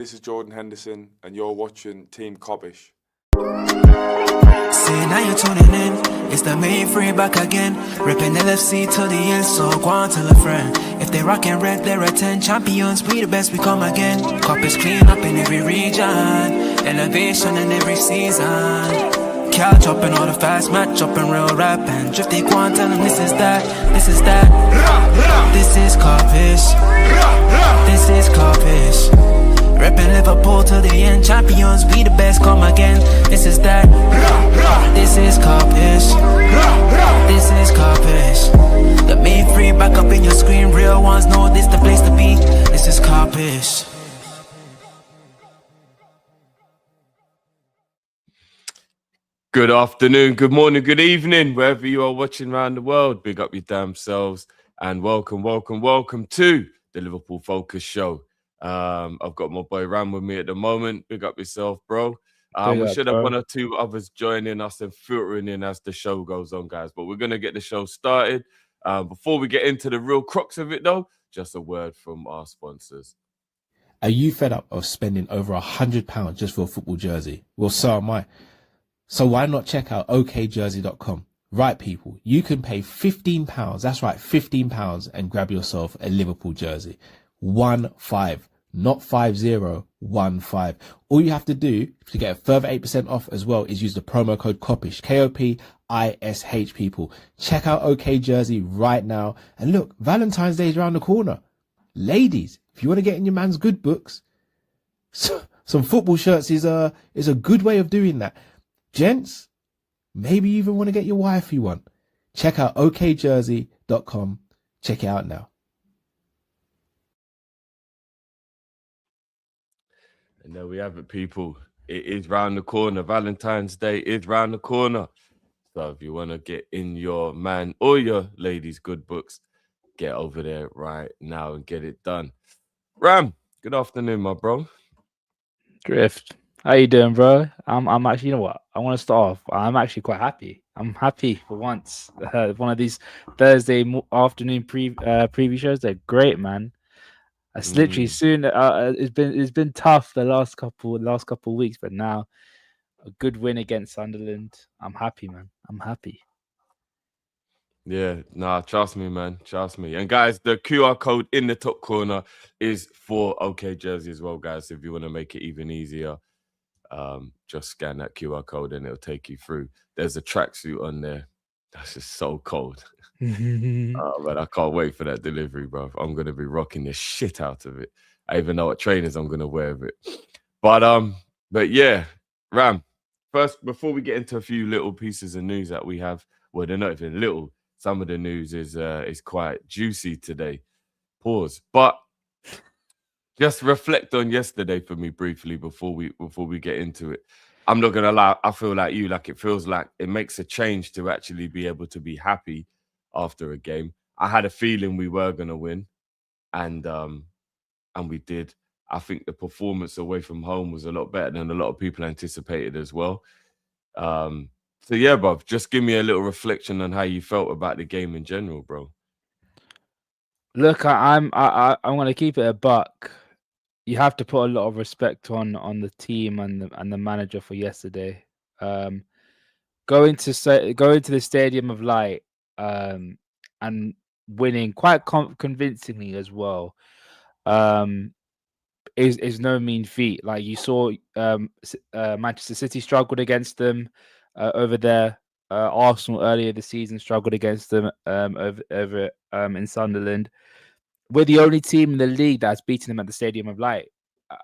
This is Jordan Henderson, and you're watching Team Kop-ish. See, now you're tuning in. It's the main free back again. Ripping LFC till the end, so go on, tell a friend. If they rockin' red, they're a 10 champions. We the best, we come again. Kopish clean up in every region. Elevation in every season. Couch up and all the fast match up and real rap. And drifty go on, tell them this is that. This is that. This is Kopish. This is Kopish. Reppin' Liverpool till the end, champions, we the best, come again. This is that. This is Kop-ish. This is Kopish. The main free back up in your screen, real ones know this the place to be. This is Kop-ish. Good afternoon, good morning, good evening, wherever you are watching around the world. Big up your damn selves and welcome to the Liverpool Focus Show. I've got my boy Ram with me at the moment. Big up yourself, bro. We should have one or two others joining us and filtering in as the show goes on, guys. But we're going to get the show started. Before we get into the real crux of it, though, just a word from our sponsors. Are you fed up of spending over £100 just for a football jersey? Well, so am I. So why not check out okjersey.com? Right, people, you can pay £15. That's right, £15 and grab yourself a Liverpool jersey. 15, not 50, 15. All you have to do to get a further 8% off as well is use the promo code Kopish, Kopish, people. Check out OK Jersey right now. And look, Valentine's Day is around the corner. Ladies, if you want to get in your man's good books, some football shirts is a good way of doing that. Gents, maybe you even want to get your wifey one. Check out okjersey.com. Check it out now. And there we have it, people. It is round the corner. Valentine's Day is round the corner. So if you want to get in your man or your ladies' good books, get over there right now and get it done. Ram, good afternoon, my bro. Drift. How you doing, bro? I'm actually, you know what? I want to start off. I'm actually quite happy. I'm happy for once. One of these Thursday afternoon preview shows, they're great, man. It's literally soon. It's been tough the last couple of weeks, but now a good win against Sunderland. I'm happy, man. I'm happy. Yeah, nah, trust me, man. Trust me. And guys, the QR code in the top corner is for OK Jersey as well, guys. If you want to make it even easier, just scan that QR code and it'll take you through. There's a tracksuit on there. That's just so cold. But I can't wait for that delivery, bro. I'm gonna be rocking the shit out of it. I even know what trainers I'm gonna wear with it. But yeah, Ram. First, before we get into a few little pieces of news that we have, well, they're not even little. Some of the news is quite juicy today. Pause. But just reflect on yesterday for me briefly before we get into it. I'm not gonna lie, I feel like you, like it feels like it makes a change to actually be able to be happy after a game. I had a feeling we were gonna win, and we did. I think the performance away from home was a lot better than a lot of people anticipated as well. So yeah, bro, just give me a little reflection on how you felt about the game in general, bro. Look, I'm gonna keep it a buck. You have to put a lot of respect on the team and the manager for yesterday. Going to the Stadium of Light and winning quite convincingly as well is no mean feat. Like you saw, Manchester City struggled against them over there. Arsenal earlier this season struggled against them over in Sunderland. We're the only team in the league that's beaten them at the Stadium of Light,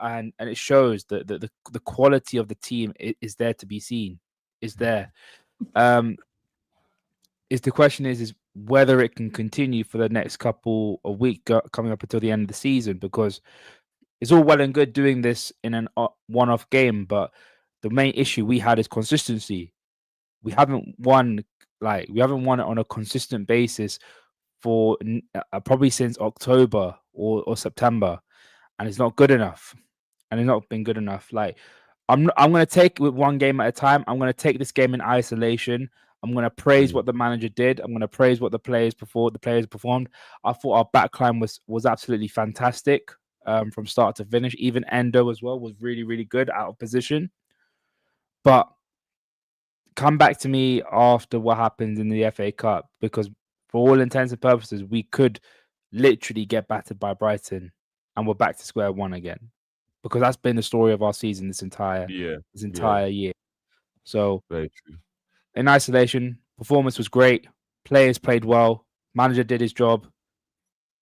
and it shows that the quality of the team is there to be seen. Is there? Is the question is whether it can continue for the next couple of weeks coming up until the end of the season, because it's all well and good doing this in an one-off game, but the main issue we had is consistency. We haven't won it on a consistent basis for probably since October or September, and it's not good enough. And it's not been good enough. Like I'm going to take with one game at a time. I'm going to take this game in isolation. I'm going to praise what the manager did. I'm going to praise what the players performed. I thought our backline was absolutely fantastic. from start to finish. Even Endo as well was really, really good out of position. But come back to me after what happened in the FA Cup, because for all intents and purposes, we could literally get battered by Brighton and we're back to square one again, because that's been the story of our season this entire year. So very true. in isolation, performance was great. Players played well. Manager did his job.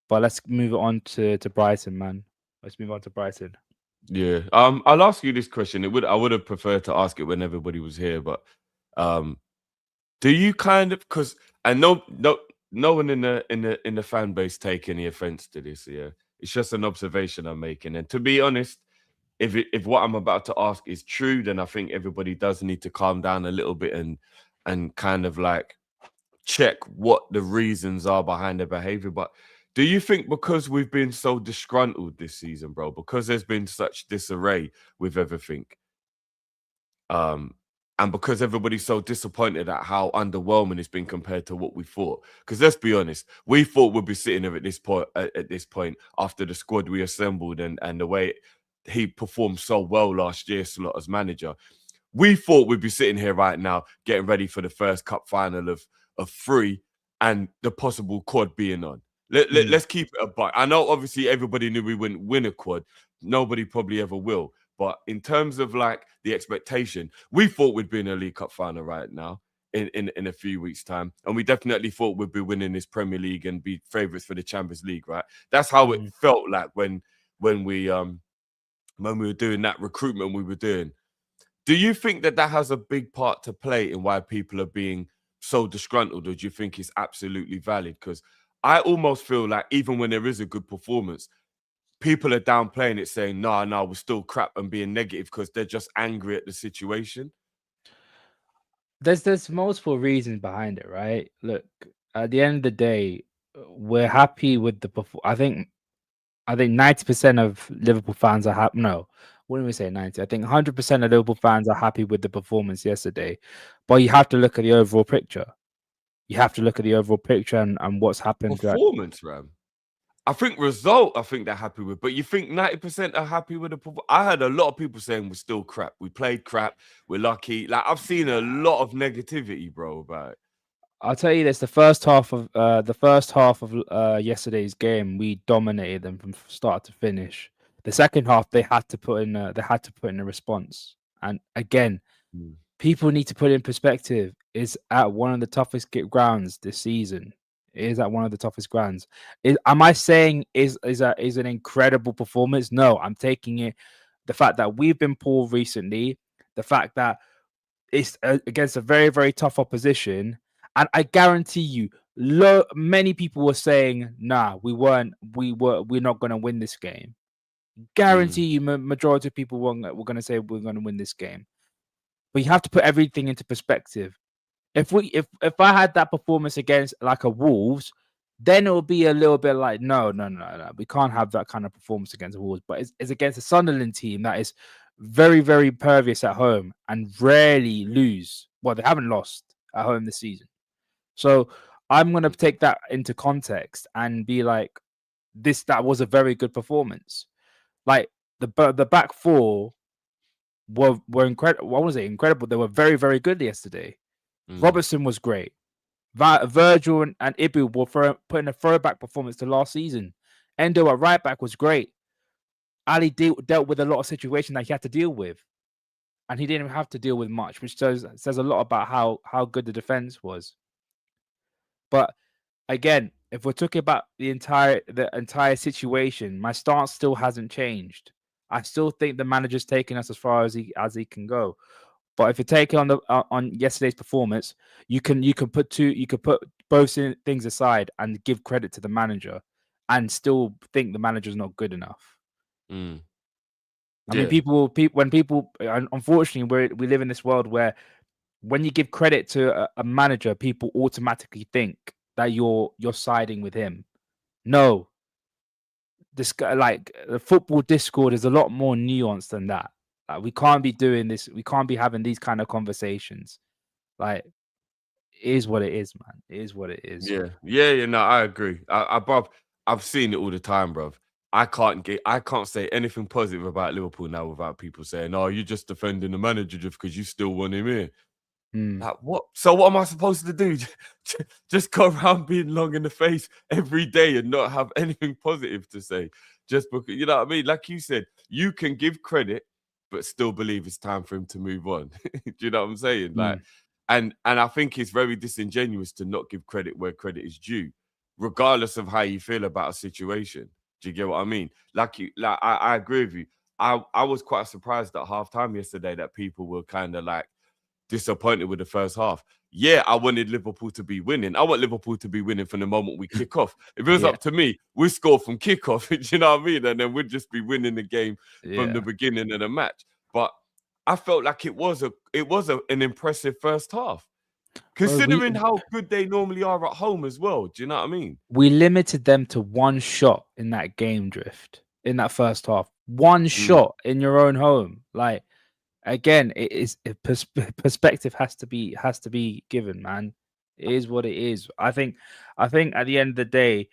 But let's move on to Brighton, man. Let's move on to Brighton. Yeah. I'll ask you this question. I would have preferred to ask it when everybody was here, but do you kind of, because I know no one in the fan base take any offense to this, yeah. It's just an observation I'm making. And to be honest, if what I'm about to ask is true, then I think everybody does need to calm down a little bit and kind of like check what the reasons are behind their behavior. But do you think because we've been so disgruntled this season, bro, because there's been such disarray with everything, and because everybody's so disappointed at how underwhelming it's been compared to what we thought? Because let's be honest, we thought we'd be sitting here at this point after the squad we assembled and the way he performed so well last year, Slot, as manager. We thought we'd be sitting here right now getting ready for the first cup final of 3 and the possible quad being on. Let's keep it a buck. I know obviously everybody knew we wouldn't win a quad. Nobody probably ever will. But in terms of like the expectation, we thought we'd be in a League Cup final right now in a few weeks' time. And we definitely thought we'd be winning this Premier League and be favourites for the Champions League, right? That's how it felt like when we were doing that recruitment we were doing. Do you think that has a big part to play in why people are being so disgruntled, or do you think it's absolutely valid? Because I almost feel like even when there is a good performance, people are downplaying it, saying, no, we're still crap, and being negative because they're just angry at the situation. There's multiple reasons behind it, right? Look, at the end of the day, we're happy with the performance. I think 90% of Liverpool fans are happy. No, wouldn't we say 90? I think 100% of Liverpool fans are happy with the performance yesterday. But you have to look at the overall picture. You have to look at the overall picture and what's happened. Performance, Ram. I think result, I think they're happy with. But you think 90% are happy with the performance? I heard a lot of people saying we're still crap. We played crap. We're lucky. Like, I've seen a lot of negativity, bro, about it. I'll tell you this: the first half of yesterday's game, we dominated them from start to finish. The second half, they had to put in a response. And again, people need to put in perspective. It's at one of the toughest grounds this season. It is at one of the toughest grounds. Am I saying is an incredible performance? No, I'm taking it. The fact that we've been poor recently, the fact that it's against a very, very tough opposition. And I guarantee you, many people were saying, "Nah, we're not going to win this game." Guarantee you, majority of people were going to say we're going to win this game. But you have to put everything into perspective. If I had that performance against like a Wolves, then it would be a little bit like, no, we can't have that kind of performance against the Wolves. But it's against a Sunderland team that is very, very pervious at home and rarely lose. Well, they haven't lost at home this season. So I'm going to take that into context and be like, that was a very good performance. Like the back four were incredible. What was it? Incredible. They were very, very good yesterday. Robertson was great. Virgil and Ibu were putting a throwback performance to last season. Endo at right back was great. Ali dealt with a lot of situations that he had to deal with. And he didn't have to deal with much, which says a lot about how good the defense was. But again, if we're talking about the entire situation, my stance still hasn't changed. I still think the manager's taking us as far as he can go. But if you take it on yesterday's performance, you can put both things aside and give credit to the manager, and still think the manager's not good enough. I mean, people unfortunately we live in this world where when you give credit to a manager, people automatically think that you're siding with him. No, this like the football discord is a lot more nuanced than that. Like, we can't be doing this. We can't be having these kind of conversations. Like, it is what it is, man. It is what it is. Yeah. No, I agree. I've seen it all the time, bro. I can't say anything positive about Liverpool now without people saying, "Oh, you're just defending the manager just because you still want him here." Like what? So what am I supposed to do? Just go around being long in the face every day and not have anything positive to say? Just because, you know what I mean? Like you said, you can give credit, but still believe it's time for him to move on. Do you know what I'm saying? Like, and I think it's very disingenuous to not give credit where credit is due, regardless of how you feel about a situation. Do you get what I mean? I agree with you. I was quite surprised at halftime yesterday that people were kind of like disappointed with the first half. Yeah, I wanted Liverpool to be winning. I want Liverpool to be winning from the moment we kick off. If it was up to me, we score from kickoff. Do you know what I mean? And then we'd just be winning the game from the beginning of the match. But I felt like it was an impressive first half, considering how good they normally are at home as well. Do you know what I mean? We limited them to one shot in that game drift in that first half. One shot in your own home. Like, again, perspective has to be given, man. It is what it is. I think at the end of the day,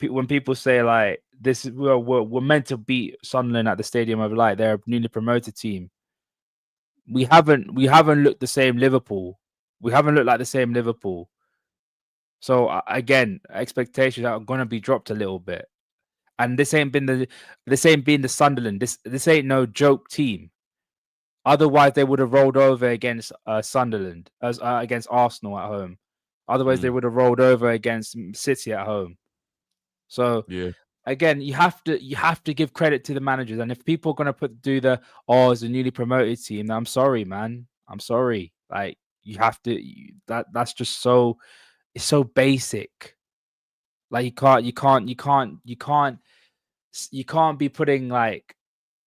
when people say like this, we're meant to beat Sunderland at the Stadium of Light, they're a newly promoted team. We haven't looked the same Liverpool. We haven't looked like the same Liverpool. So again, expectations are going to be dropped a little bit. And this ain't been the Sunderland. This ain't no joke team. Otherwise, they would have rolled over against Sunderland, against Arsenal at home. Otherwise, they would have rolled over against City at home. So again, you have to give credit to the managers. And if people are gonna do as a newly promoted team, I'm sorry, man. I'm sorry. Like you have to. That's just so. It's so basic. Like you can't be putting like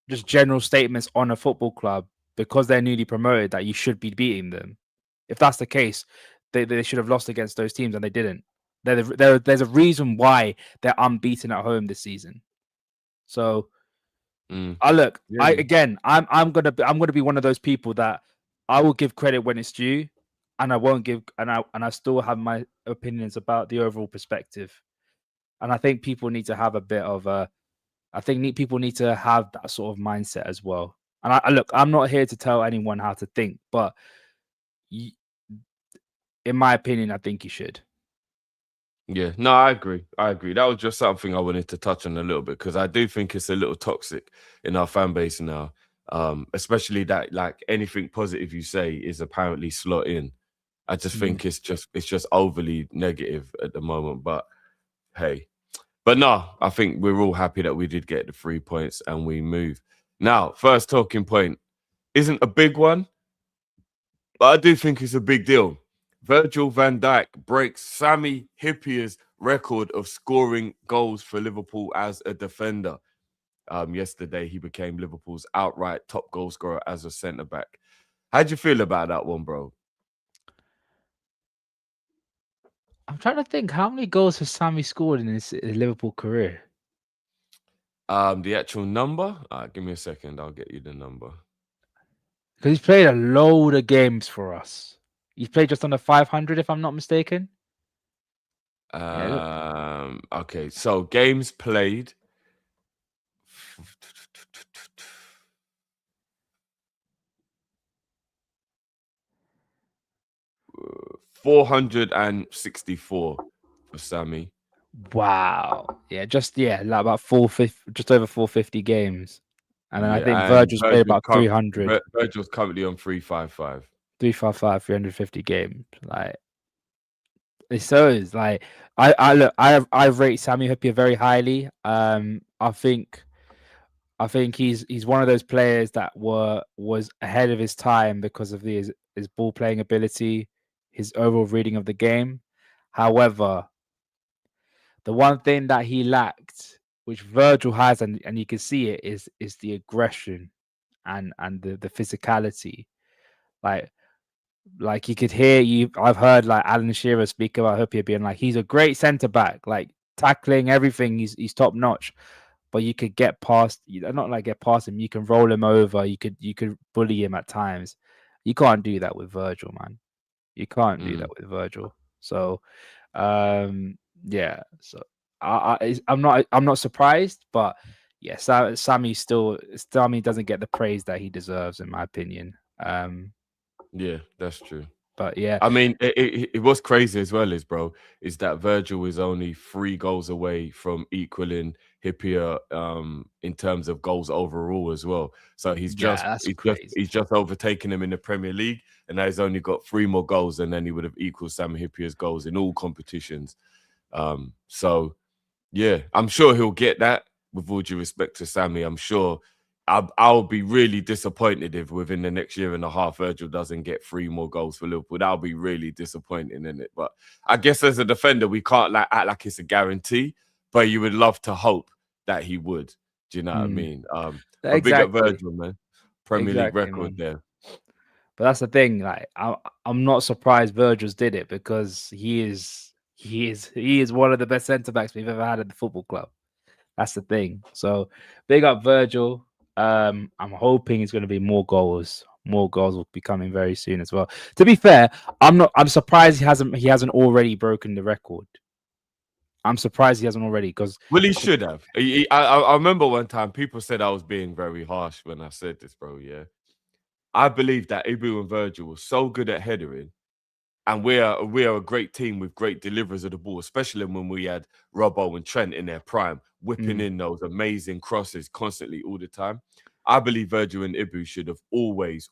just general statements on a football club because they're newly promoted that you should be beating them. If that's the case, they should have lost against those teams and they didn't. There's a reason why they're unbeaten at home this season. So I'm gonna be one of those people that I will give credit when it's due, and I won't give, and I still have my opinions about the overall perspective. And I think people need to have a bit of a. I think people need to have that sort of mindset as well. And I'm not here to tell anyone how to think, but in my opinion, I think you should. Yeah, no, I agree. That was just something I wanted to touch on a little bit because I do think it's a little toxic in our fan base now, especially that like anything positive you say is apparently slot in. I just think it's just overly negative at the moment. But hey, but no, I think we're all happy that we did get the 3 points and we move. Now, first talking point isn't a big one, but I do think it's a big deal. Virgil van Dijk breaks Sami Hippier's record of scoring goals for Liverpool as a defender. Yesterday, he became Liverpool's outright top goal scorer as a centre-back. How'd you feel about that one, bro? I'm trying to think, how many goals has Sammy scored in his Liverpool career? The actual number? Give me a second. I'll get you the number. Because he's played a load of games for us. He's played just under 500, if I'm not mistaken. Okay, so games played. 464 for Sammy. Wow. Yeah, like about 450, just over 450 games. And then I think Virgil's played about 300. Virgil's currently on 355. 350 games. Like, it's so is like I rate Sami Hyypiä very highly. I think he's one of those players that was ahead of his time because of his ball playing ability, his overall reading of the game. However, the one thing that he lacked, which Virgil has, and you can see it, is the aggression and the physicality. Like you could hear I've heard like Alan Shearer speak about Hyypiä being like he's a great centre back, like tackling everything, he's top notch. But you could get past, not like get past him. You can roll him over. You could bully him at times. You can't do that with Virgil, man. You can't do that with Virgil. So, yeah. So I'm not surprised, but yeah, Sammy doesn't get the praise that he deserves, in my opinion. Yeah, that's true. But yeah, I mean, it was crazy as well, is that Virgil is only 3 goals away from equaling Hippier in terms of goals overall as well. So that's crazy. he's just overtaken him in the Premier League, and now he's only got 3 more goals, and then he would have equaled Sam Hippier's goals in all competitions. So yeah, I'm sure he'll get that. With all due respect to Sammy, I'm sure I'll be really disappointed if within the next year and a half Virgil doesn't get 3 more goals for Liverpool. That'll be really disappointing, in it. But I guess as a defender, we can't act like it's a guarantee. But you would love to hope that he would. Do you know what I mean? But big up Virgil, man. Premier League record there. But that's the thing. Like, I'm not surprised Virgil's did it, because he is one of the best centre backs we've ever had at the football club. That's the thing. So big up Virgil. I'm hoping it's going to be more goals. More goals will be coming very soon as well. To be fair, I'm surprised he hasn't already broken the record. I'm surprised he hasn't already, because he should have. I remember one time people said I was being very harsh when I said this, bro. Yeah, I believe that Ibu and Virgil were so good at headering, and we are a great team with great deliverers of the ball, especially when we had Robbo and Trent in their prime, whipping in those amazing crosses constantly all the time. I believe Virgil and Ibu should have always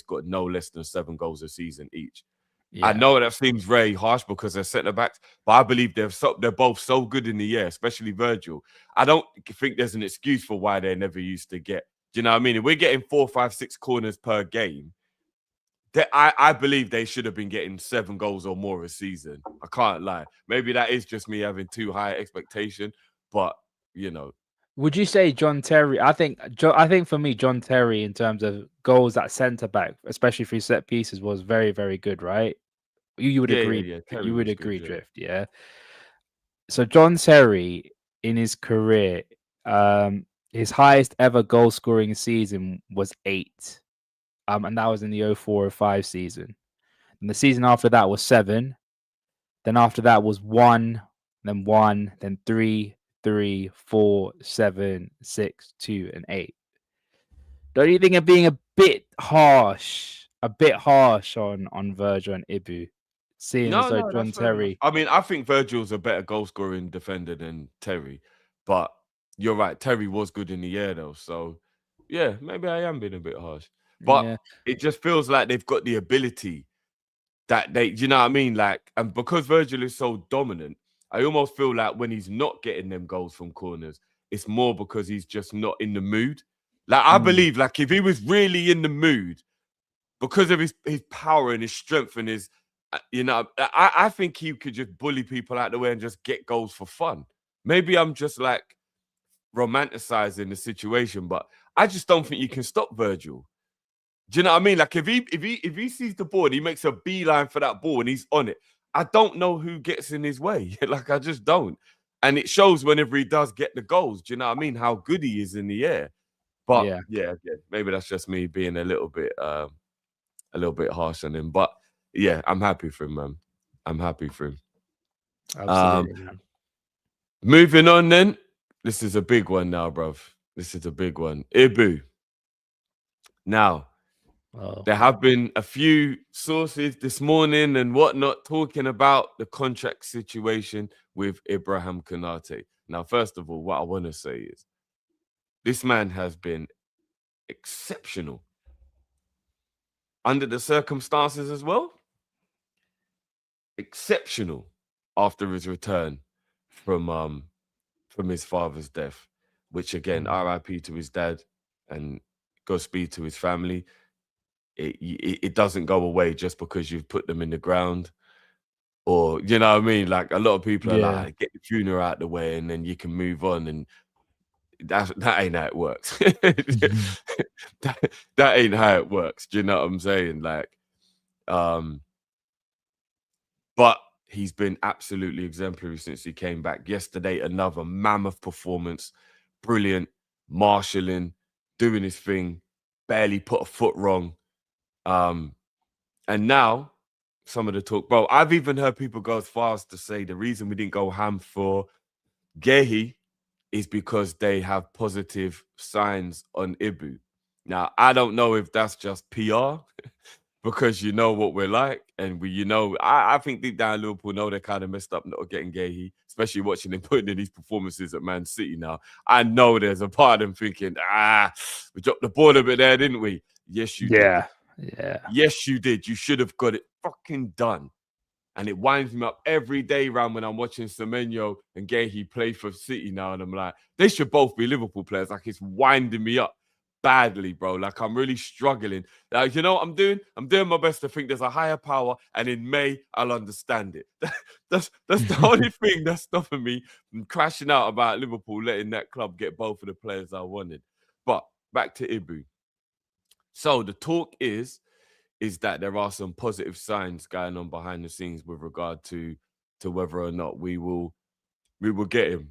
got no less than 7 goals a season each. Yeah. I know that seems very harsh because they're centre backs, but I believe they're both so good in the air, especially Virgil. I don't think there's an excuse for why they never used to get. Do you know what I mean? If we're getting 4, 5, 6 corners per game, I believe they should have been getting 7 goals or more a season. I can't lie. Maybe that is just me having too high expectation, but you know. Would you say John Terry? I think for me, John Terry, in terms of goals at centre back, especially through set pieces, was very, very good, right? You would agree. Yeah. You would agree, good, Drift. Yeah. So John Terry, in his career, his highest ever goal scoring season was 8. And that was in the 04-05 season. And the season after that was 7. Then after that was 1, then 1, then 3, 3, 4, 7, 6, 2, and 8. Don't you think of being a bit harsh on Virgil and Ibu? Seeing as though John Terry. I mean, I think Virgil's a better goal scoring defender than Terry, but you're right. Terry was good in the air though, so yeah, maybe I am being a bit harsh. But it just feels like they've got the ability that you know what I mean? Like, and because Virgil is so dominant, I almost feel like when he's not getting them goals from corners, it's more because he's just not in the mood. Like, I believe, like, if he was really in the mood, because of his power and his strength and his, you know, I think he could just bully people out the way and just get goals for fun. Maybe I'm just like romanticizing the situation, but I just don't think you can stop Virgil. Do you know what I mean? Like, if he sees the ball and he makes a beeline for that ball and he's on it, I don't know who gets in his way. Like, I just don't. And it shows whenever he does get the goals. Do you know what I mean? How good he is in the air. But yeah, maybe that's just me being a little bit harsh on him. But yeah, I'm happy for him, man. I'm happy for him. Absolutely, man. Moving on then. This is a big one now, bruv. This is a big one. Ibu. Now, there have been a few sources this morning and whatnot talking about the contract situation with Ibrahim Konate. Now, first of all, what I want to say is this man has been exceptional under the circumstances as well. Exceptional after his return from his father's death, which again, RIP to his dad and Godspeed to his family. It doesn't go away just because you've put them in the ground, or you know what I mean. Like, a lot of people are like, get the funeral out the way and then you can move on, and that ain't how it works. that ain't how it works. Do you know what I'm saying? Like, but he's been absolutely exemplary since he came back. Yesterday, another mammoth performance, brilliant, marshalling, doing his thing, barely put a foot wrong. And now some of the talk, bro, I've even heard people go as far as to say the reason we didn't go ham for Gehi is because they have positive signs on Ibu. Now, I don't know if that's just PR because you know what we're like, and I think deep down Liverpool know they're kind of messed up not getting Gehi, especially watching him putting in these performances at Man City now. I know there's a part of them thinking, we dropped the ball a bit there, didn't we? Yes, you did. Yeah. Yes, you did. You should have got it fucking done. And it winds me up every day round when I'm watching Semenyo and Gehi play for City now. And I'm like, they should both be Liverpool players. Like, it's winding me up badly, bro. Like, I'm really struggling. Like, you know what I'm doing? I'm doing my best to think there's a higher power, and in May, I'll understand it. That's the only thing that's stopping me from crashing out about Liverpool letting that club get both of the players I wanted. But back to Ibu. So the talk is that there are some positive signs going on behind the scenes with regard to whether or not we will get him.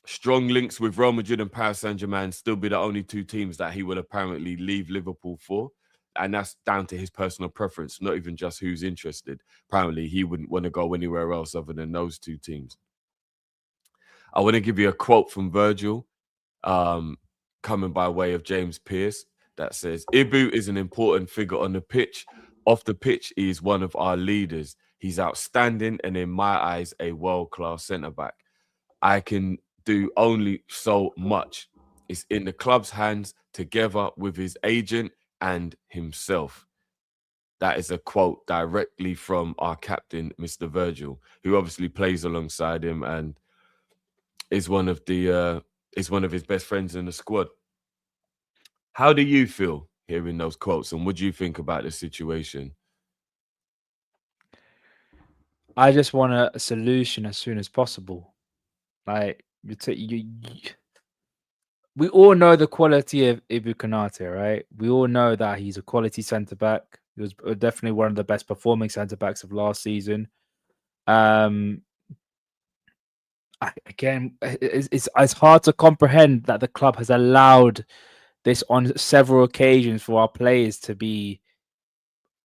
Strong links with Real Madrid and Paris Saint-Germain still be the only two teams that he will apparently leave Liverpool for. And that's down to his personal preference, not even just who's interested. Apparently, he wouldn't want to go anywhere else other than those two teams. I want to give you a quote from Virgil, coming by way of James Pearce, that says, Ibu is an important figure on the pitch. Off the pitch, he is one of our leaders. He's outstanding and, in my eyes, a world-class centre-back. I can do only so much. It's in the club's hands together with his agent and himself. That is a quote directly from our captain, Mr. Virgil, who obviously plays alongside him and is one of his best friends in the squad. How do you feel hearing those quotes, and what do you think about the situation? I just want a solution as soon as possible. Like we all know the quality of Ibu Konate, right? We all know that he's a quality centre back. He was definitely one of the best performing centre backs of last season. It's hard to comprehend that the club has allowed this on several occasions for our players to be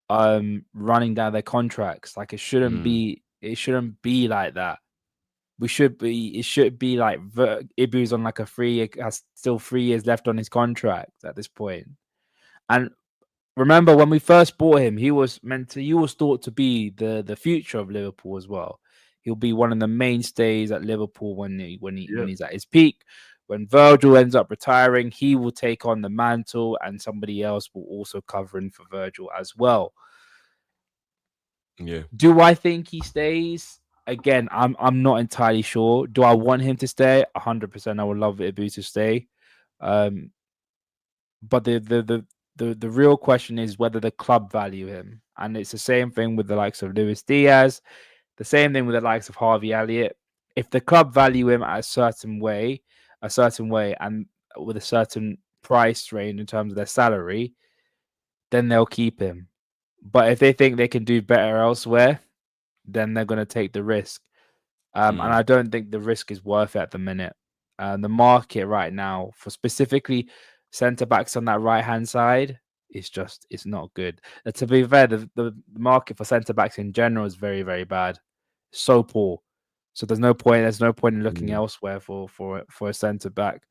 running down their contracts. Like, it shouldn't be like that. It should be like Ibu's on like a 3 year, has still 3 years left on his contract at this point. And remember, when we first bought him, he was thought to be the future of Liverpool as well. He'll be one of the mainstays at Liverpool when he's at his peak. When Virgil ends up retiring, he will take on the mantle, and somebody else will also cover in for Virgil as well. Yeah. Do I think he stays? Again, I'm not entirely sure. Do I want him to stay? 100%. I would love Ibu to stay. But the real question is whether the club value him, and it's the same thing with the likes of Luis Diaz, the same thing with the likes of Harvey Elliott. If the club value him at a certain way, and with a certain price range in terms of their salary, then they'll keep him. But if they think they can do better elsewhere, then they're going to take the risk. And I don't think the risk is worth it at the minute. The market right now for specifically centre backs on that right hand side it's not good. To be fair, the market for centre backs in general is very, very bad. So poor. So there's no point in looking elsewhere for a centre back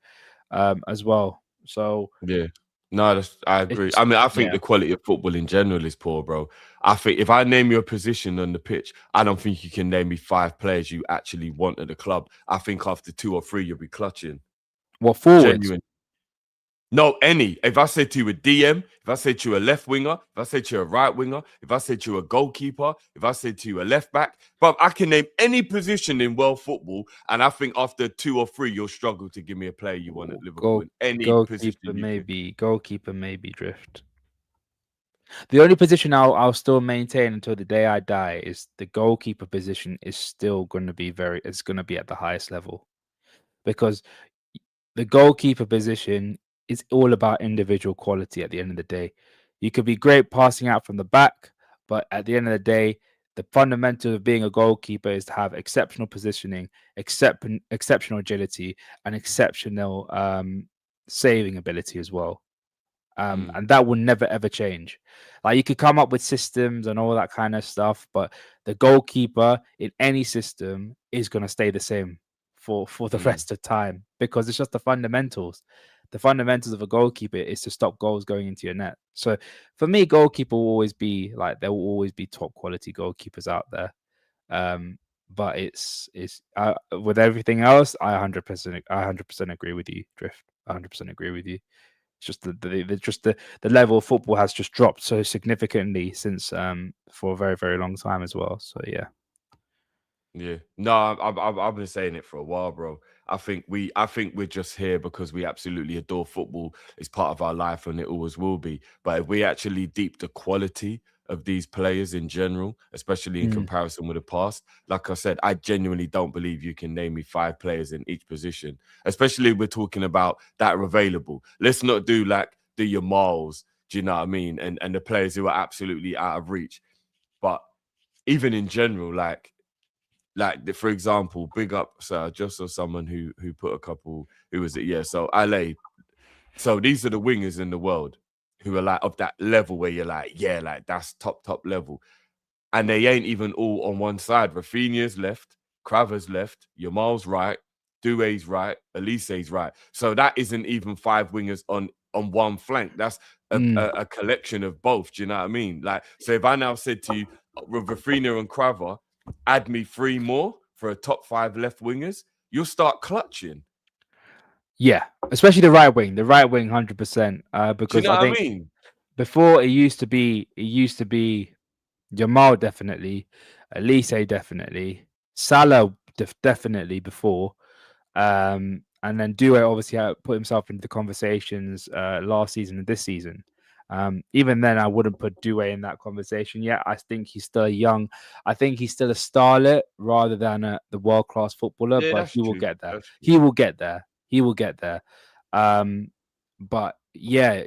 as well. So yeah. No, I agree. I mean, I think the quality of football in general is poor, bro. I think if I name you a position on the pitch, I don't think you can name me 5 players you actually want at the club. I think after 2 or 3, you'll be clutching. What, forwards? Genuine. No, any. If I say to you a DM, if I say to you a left winger, if I say to you a right winger, if I say to you a goalkeeper, if I say to you a left back, but I can name any position in world football, and I think after 2 or 3, you'll struggle to give me a player you want at Liverpool. Goalkeeper maybe drift. The only position I'll still maintain until the day I die is the goalkeeper position is still going to be it's going to be at the highest level, because the goalkeeper position is all about individual quality at the end of the day. You could be great passing out from the back, but at the end of the day, the fundamental of being a goalkeeper is to have exceptional positioning, exceptional agility, and exceptional saving ability as well. And that will never, ever change. Like, you could come up with systems and all that kind of stuff, but the goalkeeper in any system is going to stay the same for the rest of time, because it's just the fundamentals. The fundamentals of a goalkeeper is to stop goals going into your net. So for me, goalkeeper will always be like, there will always be top quality goalkeepers out there. But it's with everything else, I 100% agree with you, Drift. 100% agree with you. It's just the level of football has just dropped so significantly since for a very, very long time as well. So yeah. Yeah, no, I've been saying it for a while, bro. I think we're just here because we absolutely adore football. It's part of our life, and it always will be. But if we actually deep the quality of these players in general, especially in comparison with the past, like I said, I genuinely don't believe you can name me 5 players in each position. Especially if we're talking about that are available. Let's not do like the Yamals, do you know what I mean? And the players who are absolutely out of reach. But even in general, like for example, big up, so I just saw someone who put a couple, who was it? Yeah, so LA. So these are the wingers in the world who are like of that level where you're like, yeah, like that's top level. And they ain't even all on one side. Rafinha's left, Kraver's left, Yamal's right, Doué's right, Elise's right. So that isn't even 5 wingers on one flank. That's a collection of both. Do you know what I mean? Like, so if I now said to you, with Rafinha and Kraver, add me 3 more for a top 5 left wingers, you'll start clutching. Yeah, especially the right wing, 100%. Do you Because know I what think I mean? before it used to be Jamal definitely, Elise definitely, Salah definitely before, and then Doué obviously put himself into the conversations last season and this season. Even then, I wouldn't put Doué in that conversation yet. I think he's still young. I think he's still a starlet rather than the world-class footballer, Yeah, but that's he will true. get there. That's true. He will get there. He will get there. But yeah,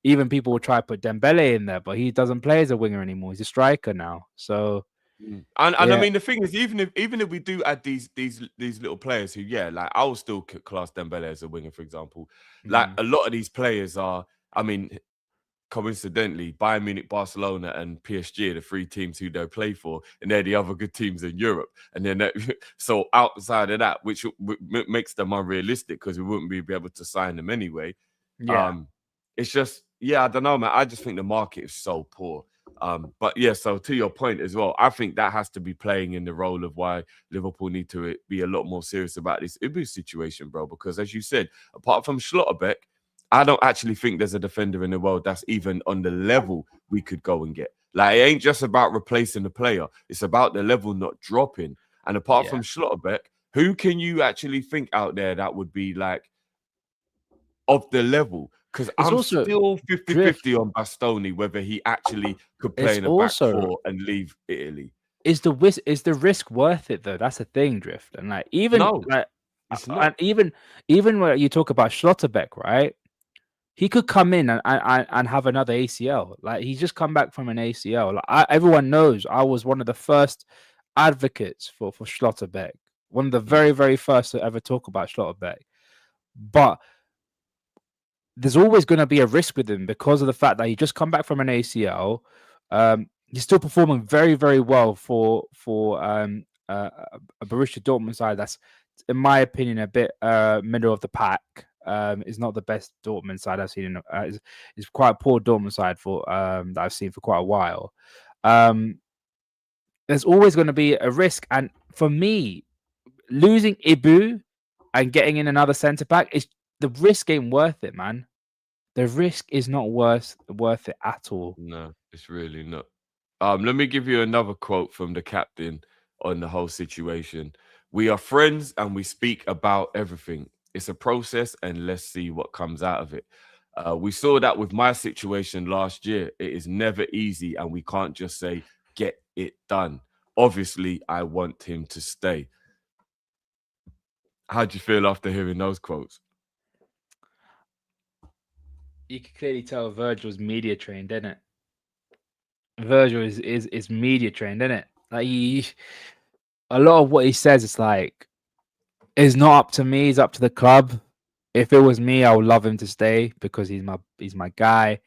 even people will try to put Dembele in there, but he doesn't play as a winger anymore. He's a striker now. So And I yeah. mean, the thing is, even if we do add these little players who, yeah, like I will still class Dembele as a winger, for example. Like a lot of these players are, I mean, coincidentally, Bayern Munich, Barcelona, and PSG are the 3 teams who they play for, and they're the other good teams in Europe. And then so outside of that, which makes them unrealistic because we wouldn't be able to sign them anyway. Yeah. It's just, yeah, I don't know, man. I just think the market is so poor. But yeah, so to your point as well, I think that has to be playing in the role of why Liverpool need to be a lot more serious about this Ibu situation, bro. Because as you said, apart from Schlotterbeck, I don't actually think there's a defender in the world that's even on the level we could go and get. Like, it ain't just about replacing the player. It's about the level not dropping. And apart from Schlotterbeck, who can you actually think out there that would be like of the level? Because I'm also still 50-50 on Bastoni, whether he actually could play It's in a back also 4 and leave Italy. Is the risk worth it though? That's the thing, Drift. And like even No, like it's and not. even when you talk about Schlotterbeck, right? He could come in and have another ACL. Like he's just come back from an ACL. Like everyone knows I was one of the first advocates for Schlotterbeck. One of the very, very first to ever talk about Schlotterbeck. But there's always going to be a risk with him because of the fact that he just come back from an ACL. He's still performing very, very well for a Borussia Dortmund side that's, in my opinion, a bit middle of the pack. Is not the best Dortmund side I've seen. Is quite a poor Dortmund side for that I've seen for quite a while. There's always going to be a risk, and for me, losing Ibu and getting in another centre back is the risk ain't worth it, man. The risk is not worth it at all. No, it's really not. Let me give you another quote from the captain on the whole situation. We are friends and we speak about everything. It's a process and let's see what comes out of it. We saw that with my situation last year. It is never easy and we can't just say, get it done. Obviously, I want him to stay. How do you feel after hearing those quotes? You can clearly tell Virgil's media trained, isn't it? Virgil is media trained, isn't it? Like a lot of what he says is like, it's not up to me, it's up to the club. If it was me, I would love him to stay because he's my guy.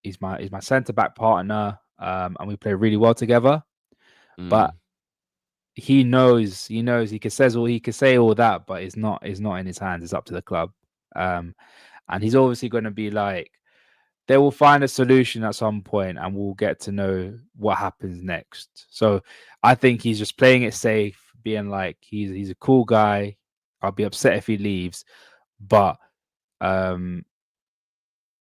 He's my centre back partner. And we play really well together. But he knows he can say all that, but it's not in his hands. It's up to the club. And he's obviously going to be like, they will find a solution at some point, and we'll get to know what happens next. So I think he's just playing it safe, being like, he's a cool guy. I'll be upset if he leaves, but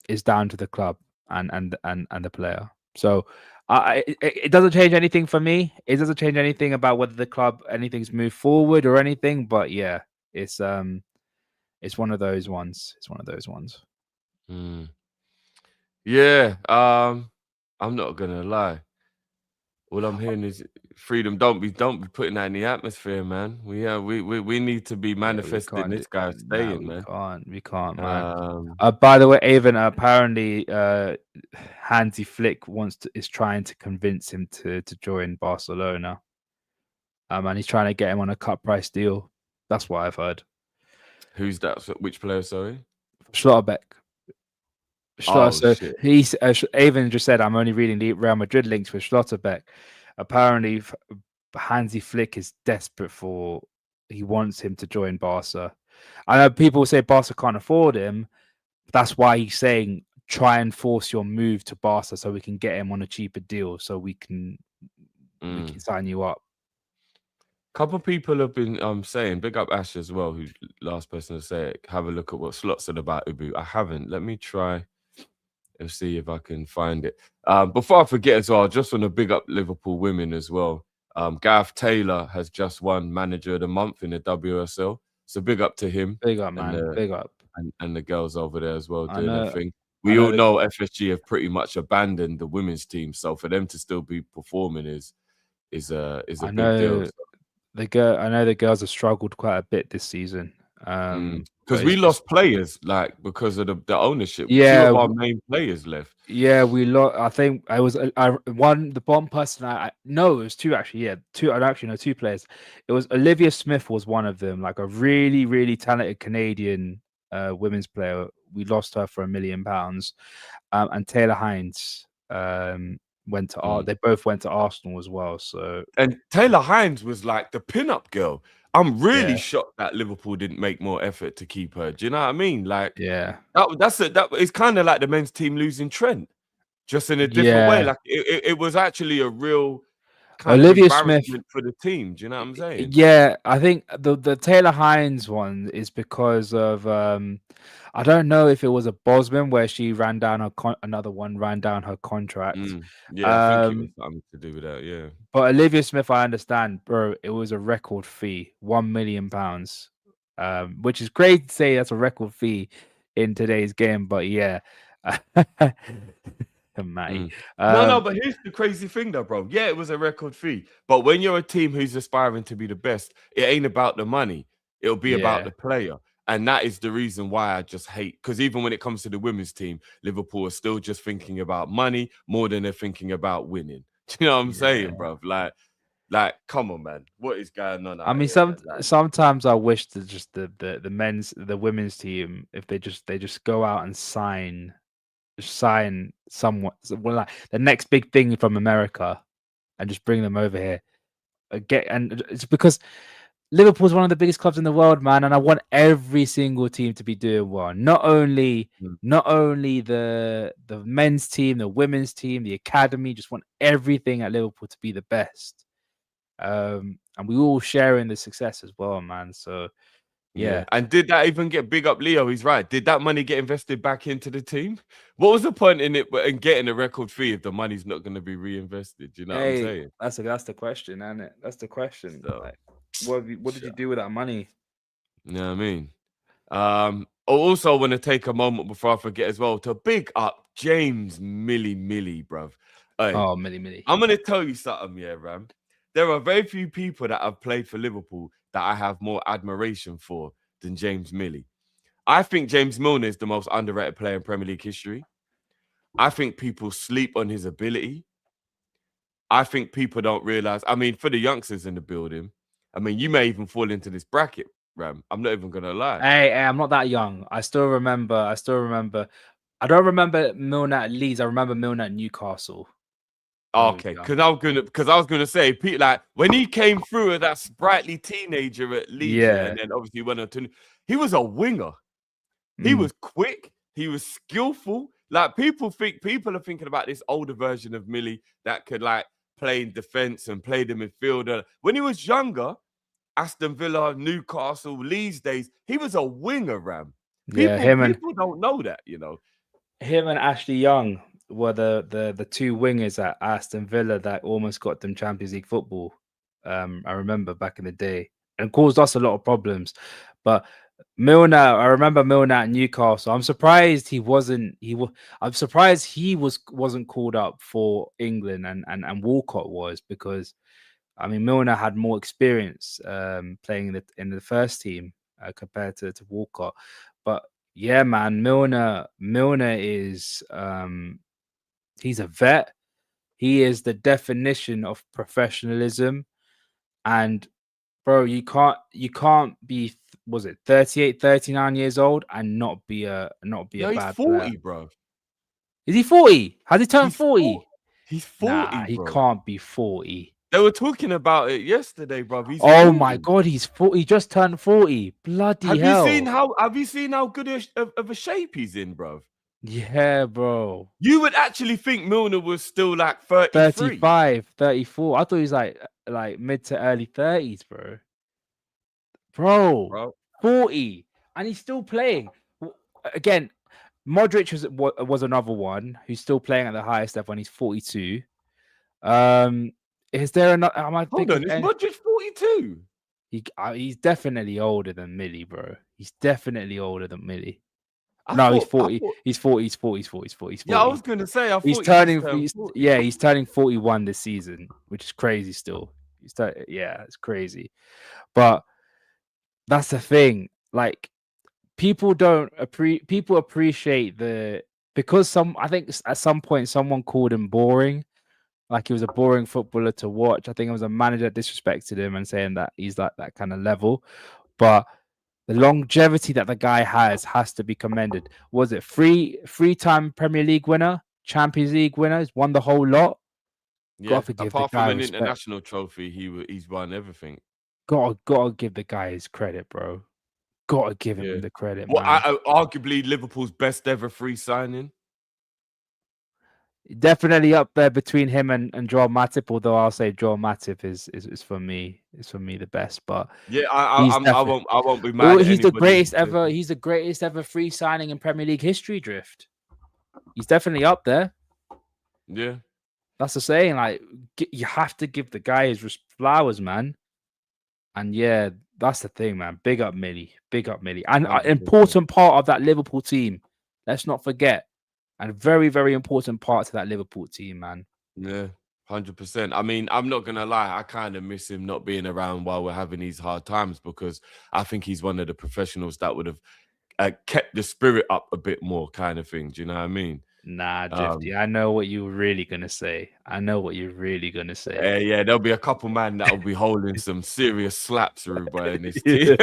it's down to the club and the player. So it doesn't change anything for me. It doesn't change anything about whether the club anything's moved forward or anything. But yeah, it's one of those ones. It's one of those ones. Mm. Yeah. I'm not gonna lie. All I'm hearing is freedom. Don't be putting that in the atmosphere, man. We need to be Yeah, we manifesting can't this guy staying, man. We can't, man. Um, By the way, Avon, apparently Hansi Flick is trying to convince him to join Barcelona. And he's trying to get him on a cut price deal. That's what I've heard. who's that? Which player? Sorry. Schlotterbeck. Oh, So shit. he's Avon just said, I'm only reading the Real Madrid links with Schlotterbeck. Apparently, Hansi Flick is desperate he wants him to join Barca. I know people say Barca can't afford him. That's why he's saying, try and force your move to Barca so we can get him on a cheaper deal, so we can sign you up. Couple people have been saying, big up Ash as well, who's last person to say it. Have a look at what Slot said about Ubu. I haven't. Let me try and see if I can find it. Before I forget as well, I just want to big up Liverpool Women as well. Gareth Taylor has just won Manager of the Month in the WSL. So big up to him. Big up, man. Big up. And the girls over there as well doing their thing. We all know FSG have pretty much abandoned the women's team. So for them to still be performing is a big deal. I know the girls have struggled quite a bit this season. Because we lost players, like, because of the ownership. Yeah, 2 of our main players left. Yeah, we lost. I think I was the one person no, it was 2 actually. Yeah, 2. I actually know 2 players. It was Olivia Smith was one of them, like a really, really talented Canadian women's player. We lost her for £1 million. And Taylor Hines went to they both went to Arsenal as well. So, and Taylor Hines was like the pin-up girl. I'm really shocked that Liverpool didn't make more effort to keep her. Do you know what I mean? Like, yeah, that is kind of like the men's team losing Trent, just in a different way. Like it was actually a real kind Olivia of Smith for the team. Do you know what I'm saying? Yeah, I think the Taylor Hines one is because of I don't know if it was a Bosman where she ran down her contract. Yeah, I think it was something to do with that. Yeah, but Olivia Smith, I understand, bro. It was a record fee, £1 million, which is great to say that's a record fee in today's game. But yeah, no, but here's the crazy thing, though, bro. Yeah, it was a record fee, but when you're a team who's aspiring to be the best, it ain't about the money. It'll be about the player. And that is the reason why I just hate, because even when it comes to the women's team, Liverpool are still just thinking about money more than they're thinking about winning. Do you know what I'm saying, bro? Like, come on, man. What is going on? I mean, sometimes I wish that just the women's team, if they just go out and sign someone, like the next big thing from America, and just bring them over here. And it's because Liverpool's one of the biggest clubs in the world, man, and I want every single team to be doing well. Not only the men's team, the women's team, the academy. Just want everything at Liverpool to be the best. And we all share in the success as well, man. So yeah. And did that even get big up Leo? He's right. Did that money get invested back into the team? What was the point in it and getting a record fee if the money's not going to be reinvested? Do you know what I'm saying? That's the question, isn't it? That's the question. So, like, what did you do with that money? You know what I mean? I also want to take a moment before I forget as well to big up James Millie, bruv. Hey, Millie. I'm going to tell you something, yeah, Ram. There are very few people that have played for Liverpool that I have more admiration for than James Millie. I think James Milner is the most underrated player in Premier League history. I think people sleep on his ability. I think people don't realize, I mean, for the youngsters in the building, I mean, you may even fall into this bracket, Ram. I'm not even going to lie. Hey, I'm not that young. I still remember. I don't remember Milner at Leeds. I remember Milner at Newcastle. Okay, because I was gonna say, Pete, like when he came through as that sprightly teenager at Leeds, and then obviously went on to, he was a winger. He was quick. He was skillful. Like people are thinking about this older version of Millie that could like play in defense and play the midfielder. When he was younger, Aston Villa, Newcastle, Leeds days, he was a winger, Ram. People don't know that, you know. Him and Ashley Young were the two wingers at Aston Villa that almost got them Champions League football. I remember back in the day, and caused us a lot of problems. But Milner, I remember Milner at Newcastle. I'm surprised he wasn't. I'm surprised he wasn't called up for England, and Walcott was, because I mean Milner had more experience playing in the first team compared to Walcott. But yeah, man, Milner is he's a vet. He is the definition of professionalism. And bro, you can't be, was it 38, 39 years old and not be a bad 40, player. bro. Is he 40? Has he turned 40? He's 40, nah, he bro. can't be 40. They were talking about it yesterday, bro. He's 40. My god, he's 40. He just turned 40. Bloody hell. Have you seen how good of a shape he's in, bro? Yeah, bro. You would actually think Milner was still like 33. 35, 34. I thought he was like mid to early 30s, bro. 40. And he's still playing. Again, Modric was another one who's still playing at the highest level, and he's 42. Is there another? Hold on, is Modric 42? He's definitely older than Millie, bro. He's definitely older than Millie. He's 40. He's 40. He's 40. He's 40. He's 40. Yeah, I was gonna say. He's turning 41 this season, which is crazy. Still, it's crazy. But that's the thing. Like, people appreciate because I think at some point someone called him boring. Like, he was a boring footballer to watch. I think it was a manager that disrespected him and saying that he's like that kind of level. But the longevity that the guy has to be commended. Was it three-time Premier League winner, Champions League winner? He's won the whole lot. Yeah, apart from an international trophy, he's won everything. Gotta give the guy his credit, bro. Gotta give him the credit. Well, arguably Liverpool's best ever free signing. Definitely up there between him and Joel Matip, although I'll say Joel Matip is for me the best. But yeah, I won't be mad. He's the greatest ever. He's the greatest ever free signing in Premier League history. Drift. He's definitely up there. Yeah, that's the saying. Like, you have to give the guy his flowers, man. And yeah, that's the thing, man. Big up Millie, and an important part of that Liverpool team. Let's not forget. And very, very important part to that Liverpool team, man. Yeah, 100%. I mean, I'm not going to lie. I kind of miss him not being around while we're having these hard times, because I think he's one of the professionals that would have kept the spirit up a bit more, kind of thing. Do you know what I mean? Nah, Drifty, I know what you're really going to say. Yeah, there'll be a couple man that'll be holding some serious slaps, Ruba, in this team.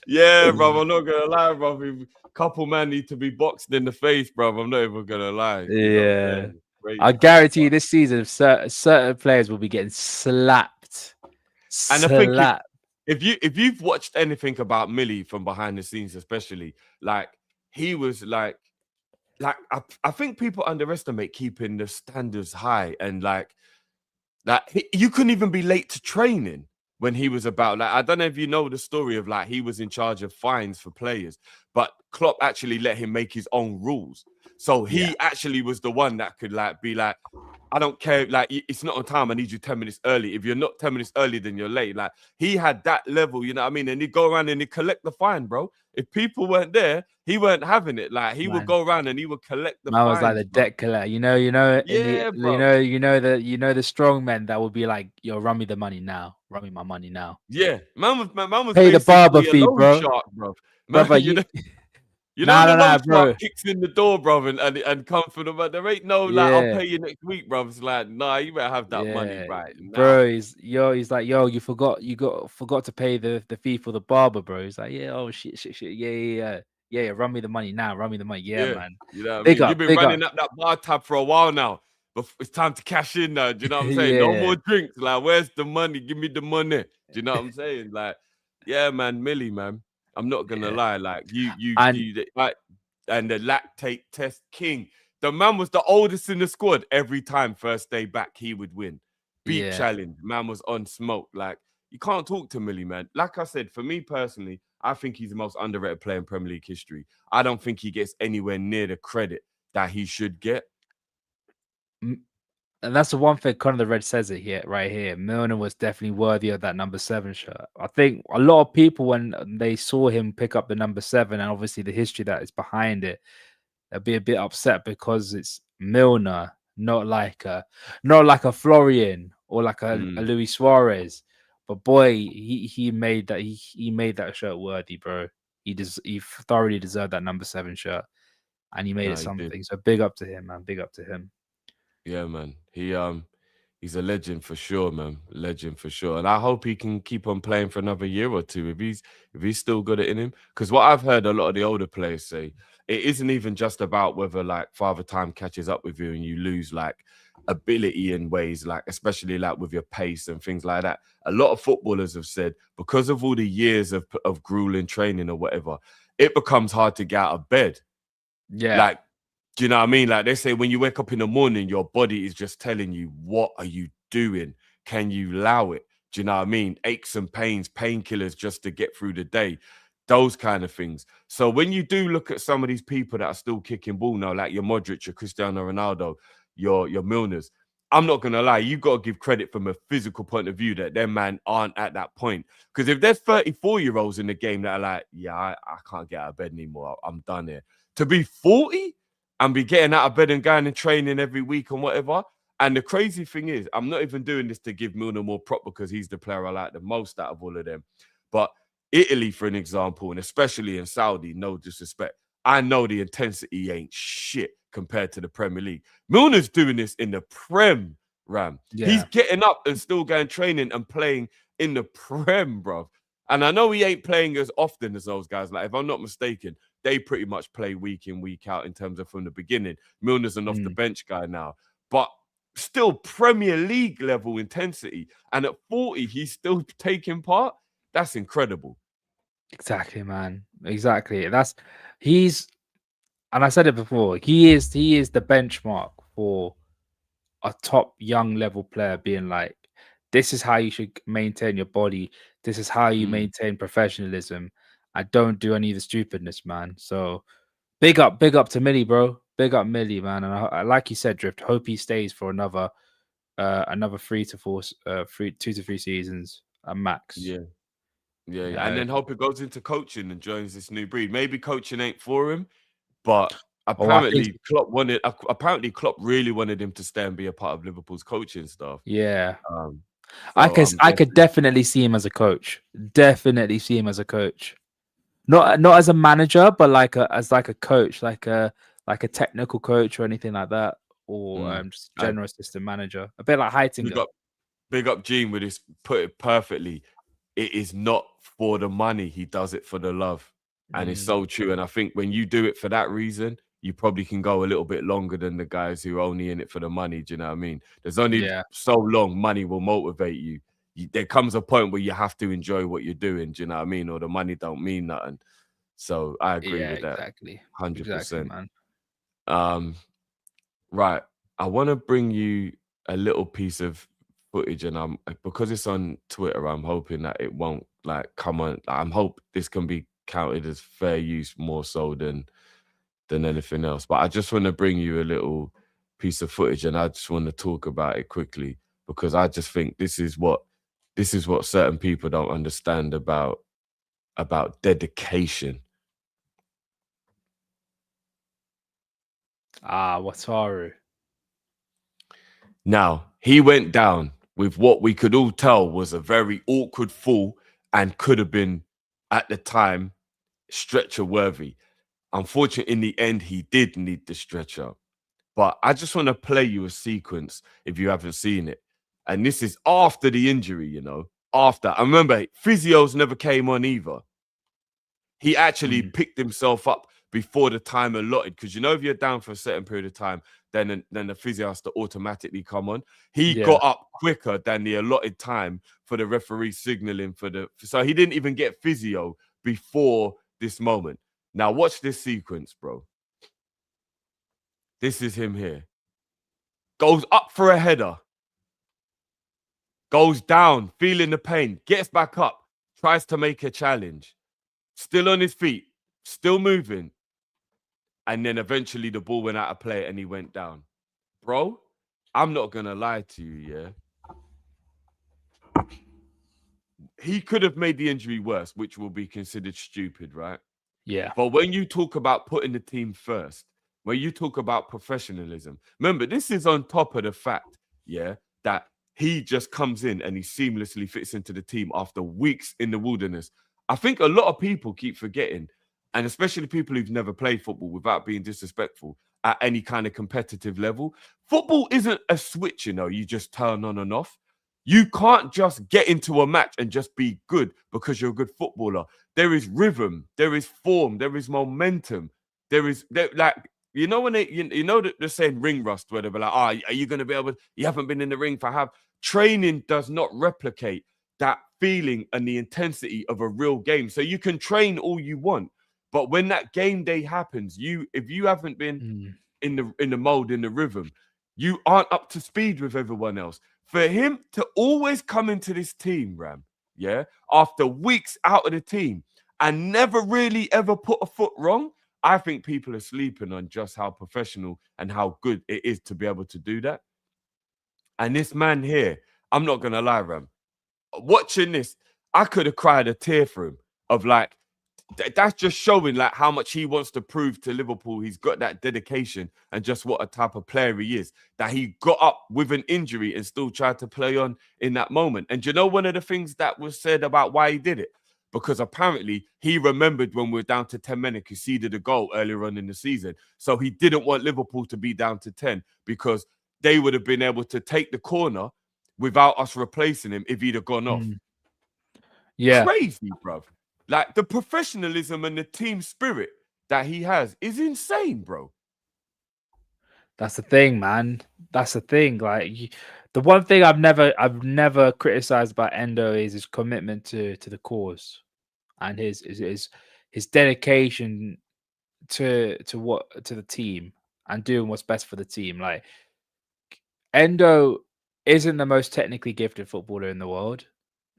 Yeah, bro, I'm not going to lie, bro. Couple man need to be boxed in the face, bro. I'm not even gonna lie. Yeah, I guarantee you this season, certain players will be getting slapped. And I think if you've watched anything about Millie from behind the scenes, especially, like, he was like I think people underestimate keeping the standards high, and like that you couldn't even be late to training when he was about. Like, I don't know if you know the story of, like, he was in charge of fines for players, but Klopp actually let him make his own rules. So he actually was the one that could, like, be like, I don't care, like, it's not on time, I need you 10 minutes early. If you're not 10 minutes early, then you're late. Like, he had that level, you know what I mean? And he'd go around and he'd collect the fine, bro. If people weren't there, he weren't having it. Like, he would go around and he would collect the fines. I was like the debt collector, you know, the strong men that would be like, yo, run me the money now. Run me my money now. Yeah. Man was pay the barber fee, bro. Shark, bro. Man, brother, you know, the loan shark kicks in the door, bro, and come for them. But there ain't no, like, I'll pay you next week, bro. It's like, nah, you better have that money right now. Bro, he's like, yo, you forgot to pay the fee for the barber, bro. He's like, yeah, oh shit, yeah. Yeah, run me the money now. Run me the money. Yeah, Yeah, man. you know what I Big mean? up, You've been big up. running up that bar tab for a while now, but it's time to cash in now. Do you know what I'm saying? No Yeah. more drinks. Like, where's the money? Give me the money. Do you know what I'm saying? Like, yeah, man, Millie, man. I'm not gonna Yeah. lie. Like, And like, and the lactate test king. The man was the oldest in the squad. Every time first day back, he would win. Beat yeah, challenge. Man was on smoke. Like, you can't talk to Millie, man. Like I said, for me personally, I think he's the most underrated player in Premier League history. I don't think he gets anywhere near the credit that he should get. and that's the one thing Conor the Red says it here, right here. Milner was definitely worthy of that number 7 shirt. I think a lot of people, when they saw him pick up the number 7, and obviously the history that is behind it, they'll be a bit upset because it's Milner, not like a Florian or like a Luis Suarez. But boy, he made that shirt worthy, bro. He thoroughly deserved that number 7 shirt, and he made No, it he did. something. So big up to him, man. Big up to him. Yeah, man. He's a legend for sure, man. Legend for sure. And I hope he can keep on playing for another year or two if he's still got it in him. Because what I've heard a lot of the older players say, it isn't even just about whether like Father Time catches up with you and you lose like ability in ways, like especially like with your pace and things like that. A lot of footballers have said because of all the years of grueling training or whatever, it becomes hard to get out of bed. Yeah, Like, do you know what I mean? Like they say, when you wake up in the morning, your body is just telling you, what are you doing? Can you allow it? Do you know what I mean? Aches and pains, painkillers just to get through the day, those kind of things. So when you do look at some of these people that are still kicking ball now, like your Modric, your Cristiano Ronaldo, your Milners, I'm not going to lie, you got to give credit from a physical point of view that them man aren't at that point. Because if there's 34-year-olds in the game that are like, yeah, I can't get out of bed anymore, I'm done here. To be 40 and be getting out of bed and going and training every week and whatever. And the crazy thing is, I'm not even doing this to give Milner more prop because he's the player I like the most out of all of them. But Italy, for an example, and especially in Saudi, no disrespect, I know the intensity ain't shit compared to the Premier League. Milner's doing this in the Prem, Ram. yeah, He's getting up and still going training and playing in the Prem, bro. And I know he ain't playing as often as those guys. Like, if I'm not mistaken, they pretty much play week in, week out in terms of from the beginning. Milner's an off the bench guy now, but still Premier League level intensity. And at 40, he's still taking part. That's incredible. exactly, man. Exactly. And I said it before. He is the benchmark for a top young level player being like, this is how you should maintain your body. This is how you maintain professionalism. I don't do any of the stupidness, man. So big up to Millie, bro. Big up Millie, man. And I like you said, Drift, hope he stays for another 2 to 3 seasons at max. Yeah. And then hope he goes into coaching and joins this new breed. Maybe coaching ain't for him, but apparently Klopp really wanted him to stay and be a part of Liverpool's coaching staff. Yeah. So I could definitely see him as a coach. Definitely see him as a coach. Not as a manager, but as a coach, like a technical coach or anything like that, or just general assistant manager, a bit like Heitinger. Big up Gene with this, put it perfectly. It is not for the money. He does it for the love. And it's so true. And I think when you do it for that reason, you probably can go a little bit longer than the guys who are only in it for the money. Do you know what I mean? There's only so long money will motivate you. There comes a point where you have to enjoy what you're doing. Do you know what I mean? Or the money don't mean nothing. So I agree with that. Exactly. 100%. Exactly, man. Right. I want to bring you a little piece of footage, and because it's on Twitter, I'm hoping that it won't come on. I'm hope this can be counted as fair use more so than anything else. But I just want to bring you a little piece of footage, and I just want to talk about it quickly because I just think this is what certain people don't understand about dedication. Wataru. Now, he went down with what we could all tell was a very awkward fall and could have been, at the time, stretcher worthy. Unfortunately, in the end, he did need the stretcher. But I just want to play you a sequence if you haven't seen it. And this is after the injury, after. I remember, physios never came on either. He actually picked himself up before the time allotted, because if you're down for a certain period of time, then the physio has to automatically come on. He got up quicker than the allotted time for the referee signaling so he didn't even get physio before this moment. Now watch this sequence, bro. This is him here. Goes up for a header. Goes down, feeling the pain, gets back up, tries to make a challenge. Still on his feet, still moving. And then eventually the ball went out of play and he went down. Bro, I'm not going to lie to you, yeah? He could have made the injury worse, which will be considered stupid, right? Yeah. But when you talk about putting the team first, when you talk about professionalism, remember, this is on top of the fact, yeah, that he just comes in and he seamlessly fits into the team after weeks in the wilderness. I think a lot of people keep forgetting, and especially people who've never played football, without being disrespectful, at any kind of competitive level. Football isn't a switch, you just turn on and off. You can't just get into a match and just be good because you're a good footballer. There is rhythm, there is form, there is momentum. When they're saying ring rust, where they're like, are you going to be able, you haven't been in the ring for half. Training does not replicate that feeling and the intensity of a real game. So you can train all you want, but when that game day happens, if you haven't been in the mode, in the rhythm, you aren't up to speed with everyone else. For him to always come into this team, Ram, yeah, after weeks out of the team and never really ever put a foot wrong, I think people are sleeping on just how professional and how good it is to be able to do that. And this man here, I'm not going to lie, Ram, watching this, I could have cried a tear for him of like, that's just showing like how much he wants to prove to Liverpool. He's got that dedication and just what a type of player he is, that he got up with an injury and still tried to play on in that moment. And do you know one of the things that was said about why he did it? Because apparently he remembered when we were down to 10 men and conceded a goal earlier on in the season. So he didn't want Liverpool to be down to 10 because they would have been able to take the corner without us replacing him if he'd have gone off. Yeah. Crazy, bruv. Like, the professionalism and the team spirit that he has is insane, bro. That's the thing, man. That's the thing. Like, the one thing I've never criticized about Endo is his commitment to the cause and his dedication to the team and doing what's best for the team. Like, Endo isn't the most technically gifted footballer in the world,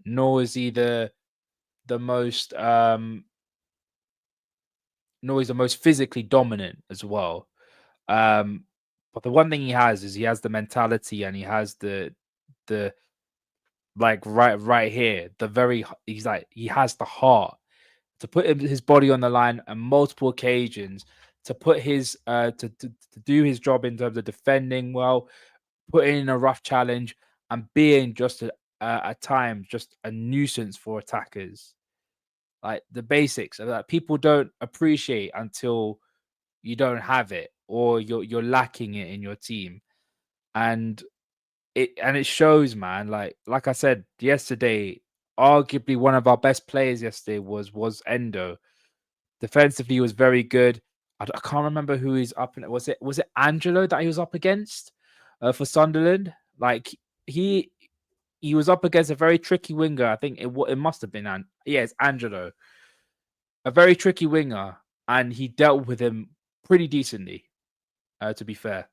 nor is he the most physically dominant as well. But the one thing he has is he has the mentality and he has the like right here, he has the heart to put his body on the line on multiple occasions, to put his to do his job in terms of defending well, putting in a rough challenge, and being just at times just a nuisance for attackers. Like the basics of that people don't appreciate until you don't have it or you're lacking it in your team. And it shows, man. Like I said yesterday, arguably one of our best players yesterday was Endo. Defensively, he was very good. I can't remember who he's up in. Was it Angelo that he was up against for Sunderland? Like he was up against a very tricky winger. I think it must have been it's Angelo, a very tricky winger, and he dealt with him pretty decently. To be fair,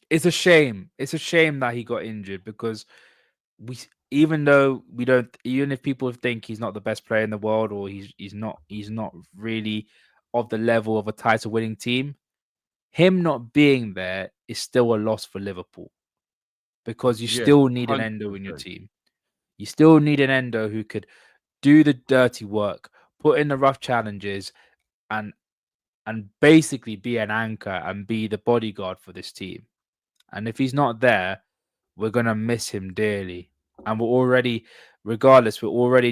it's a shame. It's a shame that he got injured because even if people think he's not the best player in the world or he's not really of the level of a title winning team, him not being there is still a loss for Liverpool because you still need 100%. An Endo in your team. You still need an Endo who could do the dirty work, put in the rough challenges, and basically be an anchor and be the bodyguard for this team. And if he's not there, we're gonna miss him dearly. And we're already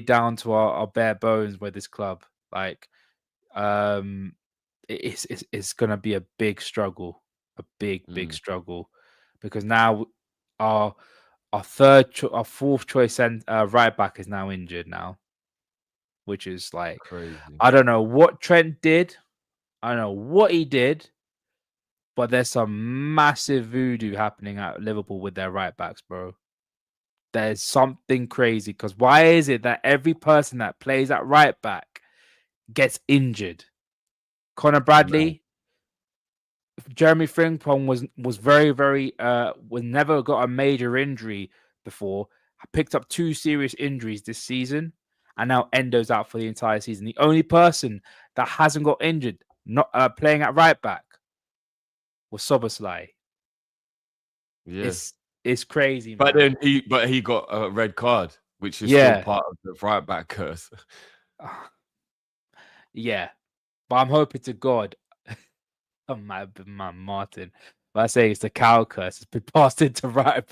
down to our bare bones with this club. Like, it's gonna be a big struggle, a big struggle, because now our fourth choice and right back is now injured now. which is like, Crazy. I don't know what Trent did. I don't know what he did, but there's some massive voodoo happening at Liverpool with their right backs, bro. There's something crazy because why is it that every person that plays at right back gets injured? Connor Bradley, Jeremy Frimpong was very, very was never got a major injury before. Picked up 2 serious injuries this season, and now Endo's out for the entire season. The only person that hasn't got injured, not playing at right back, was Soboslai. Yes. It's crazy, But man. then he got a red card, which is Yeah. still part of the right back curse. Yeah, but I'm hoping to God, I might have been my Martin. But I say it's the cow curse. It's been passed into right,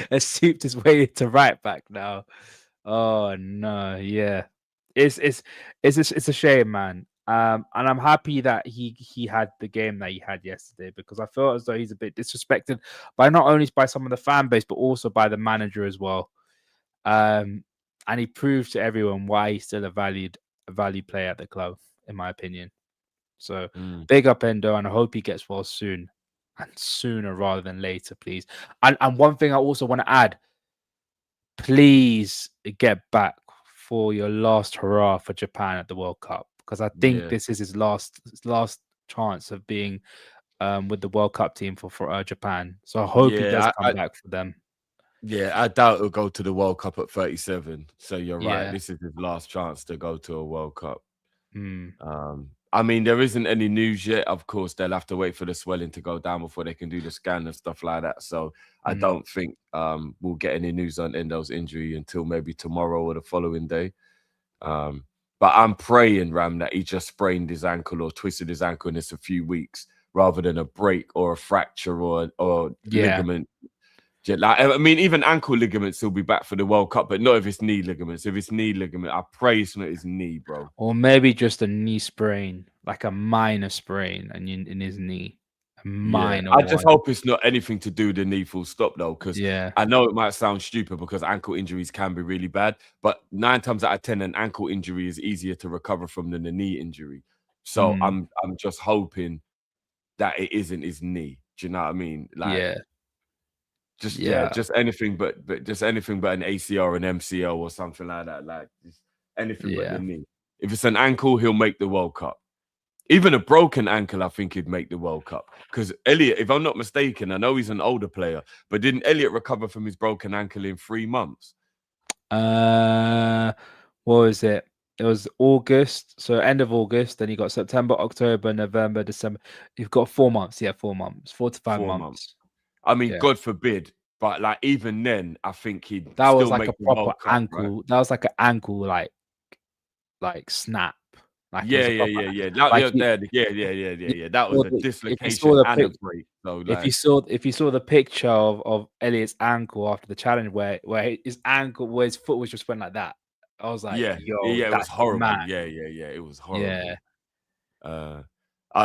has seeped its way into right back now. Oh no, yeah, it's a shame, man. And I'm happy that he had the game that he had yesterday because I felt as though he's a bit disrespected by not only by some of the fan base but also by the manager as well. And he proved to everyone why he's still a valued player at the club, in my opinion. So big up Endo, and I hope he gets well soon, and sooner rather than later, please. And one thing I also want to add, please get back for your last hurrah for Japan at the World Cup, because I think this is his last chance of being with the World Cup team for Japan. So I hope he does come back for them. Yeah, I doubt he'll go to the World Cup at 37. So you're right. Yeah. This is his last chance to go to a World Cup. I mean, there isn't any news yet. Of course, they'll have to wait for the swelling to go down before they can do the scan and stuff like that. So I don't think we'll get any news on Endo's injury until maybe tomorrow or the following day. But I'm praying, Ram, that he just sprained his ankle or twisted his ankle in this a few weeks rather than a break or a fracture or ligament. Like, I mean, even ankle ligaments will be back for the World Cup, but not if it's knee ligaments. If it's knee ligament, I pray it's not his knee, bro. Or maybe just a knee sprain, like a minor sprain in his knee. A minor I just hope it's not anything to do with the knee full stop, though, because I know it might sound stupid because ankle injuries can be really bad, but 9 times out of 10, an ankle injury is easier to recover from than a knee injury. So I'm just hoping that it isn't his knee. Do you know what I mean? Like, just anything but anything but an ACL or an MCL or something like that. Like just anything but the knee. If it's an ankle, he'll make the World Cup. Even a broken ankle, I think he'd make the World Cup. Because Elliot, if I'm not mistaken, I know he's an older player, but didn't Elliot recover from his broken ankle in 3 months? What was it? It was August, so end of August. Then you got September, October, November, December. You've got 4 months. Yeah, 4 months, 4 to 5 months. I mean, God forbid, but like even then, I think he'd that still was like make a the World proper Cup, ankle. right? That was like an ankle, like snap. Like Yeah. That was a dislocation and a break. So like, if you saw the picture of Elliot's ankle after the challenge, where his foot was just went like that, I was like, yo, it was horrible. mad. Yeah, it was horrible. Yeah.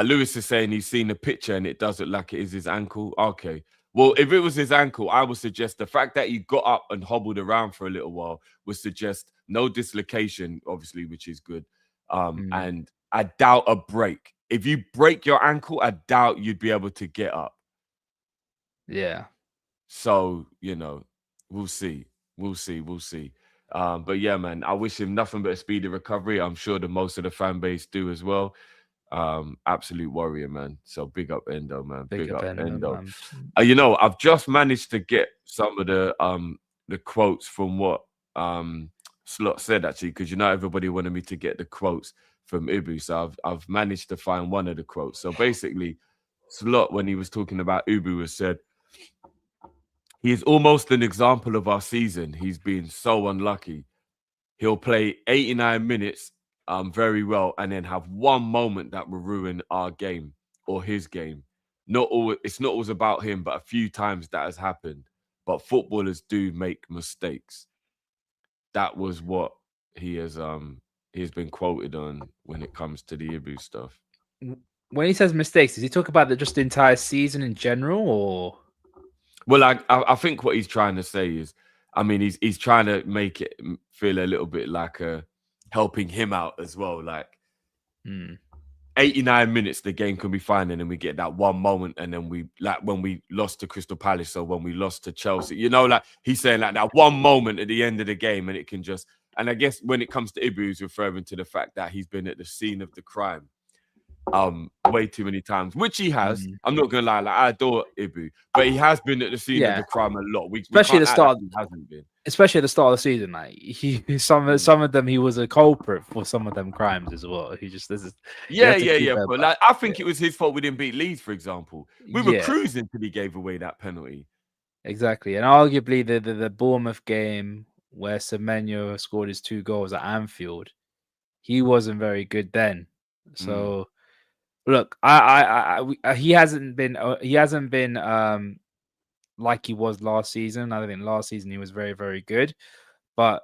Lewis is saying he's seen the picture and it does look like it is his ankle. Okay. Well, if it was his ankle, I would suggest the fact that he got up and hobbled around for a little while would suggest no dislocation, obviously, which is good. And I doubt a break. If you break your ankle, I doubt you'd be able to get up. Yeah. So, we'll see. But yeah, man, I wish him nothing but a speedy recovery. I'm sure most of the fan base do as well. Absolute warrior, man. So big up Endo, man. Big up Endo. Man. I've just managed to get some of the quotes from what Slot said, actually, because everybody wanted me to get the quotes from Ubu. So I've managed to find one of the quotes. So basically, Slot, when he was talking about Ubu, has said, "He is almost an example of our season. He's been so unlucky. He'll play 89 minutes very well and then have one moment that will ruin our game or his game. It's not always about him, but a few times that has happened. But footballers do make mistakes." That was what he has been quoted on when it comes to the Ibu stuff. When he says mistakes, does he talk about just the entire season in general, or? Well, I think what he's trying to say is, I mean, he's trying to make it feel a little bit like helping him out as well. Like Mm. 89 minutes, the game can be fine, and then we get that one moment, and then we like when we lost to Crystal Palace or when we lost to Chelsea, you know, like he's saying like that one moment at the end of the game, and it can just. And I guess when it comes to Ibu, he's referring to the fact that he's been at the scene of the crime way too many times, which he has. I'm not gonna lie, like I adore Ibu, but he has been at the scene of the crime a lot. We Especially can't the act start. like he hasn't been. Especially at the start of the season, like some of them, he was a culprit for some of them crimes as well. He just yeah. But like, I think it was his fault we didn't beat Leeds, for example. We were cruising till he gave away that penalty. Exactly, and arguably the Bournemouth game where Semenyo scored his 2 goals at Anfield, he wasn't very good then. So look, he hasn't been like he was last season. I think last season he was very, very good, but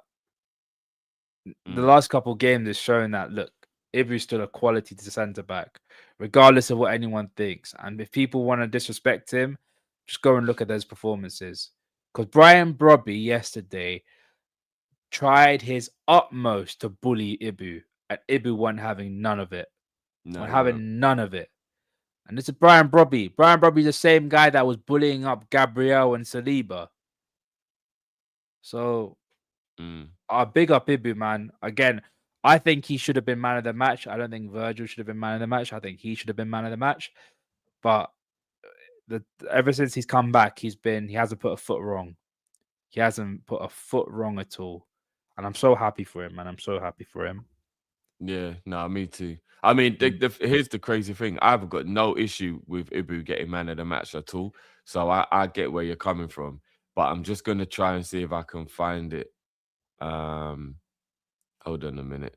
the last couple of games has shown that look, Ibu's still a quality to centre back, regardless of what anyone thinks. And if people want to disrespect him, just go and look at those performances. Because Brian Brobby yesterday tried his utmost to bully Ibu, and Ibu wasn't having none of it. None of it. And this is Brian Brobby. Brian Brobby's the same guy that was bullying up Gabriel and Saliba. So, big up Ibu, man. Again, I think he should have been man of the match. I don't think Virgil should have been man of the match. I think he should have been man of the match. But ever since he's come back, he hasn't put a foot wrong. He hasn't put a foot wrong at all. And I'm so happy for him, man. I'm so happy for him. Yeah, no, me too. I mean, here's the crazy thing. I've got no issue with Ibu getting man of the match at all. So I get where you're coming from. But I'm just going to try and see if I can find it. Hold on a minute.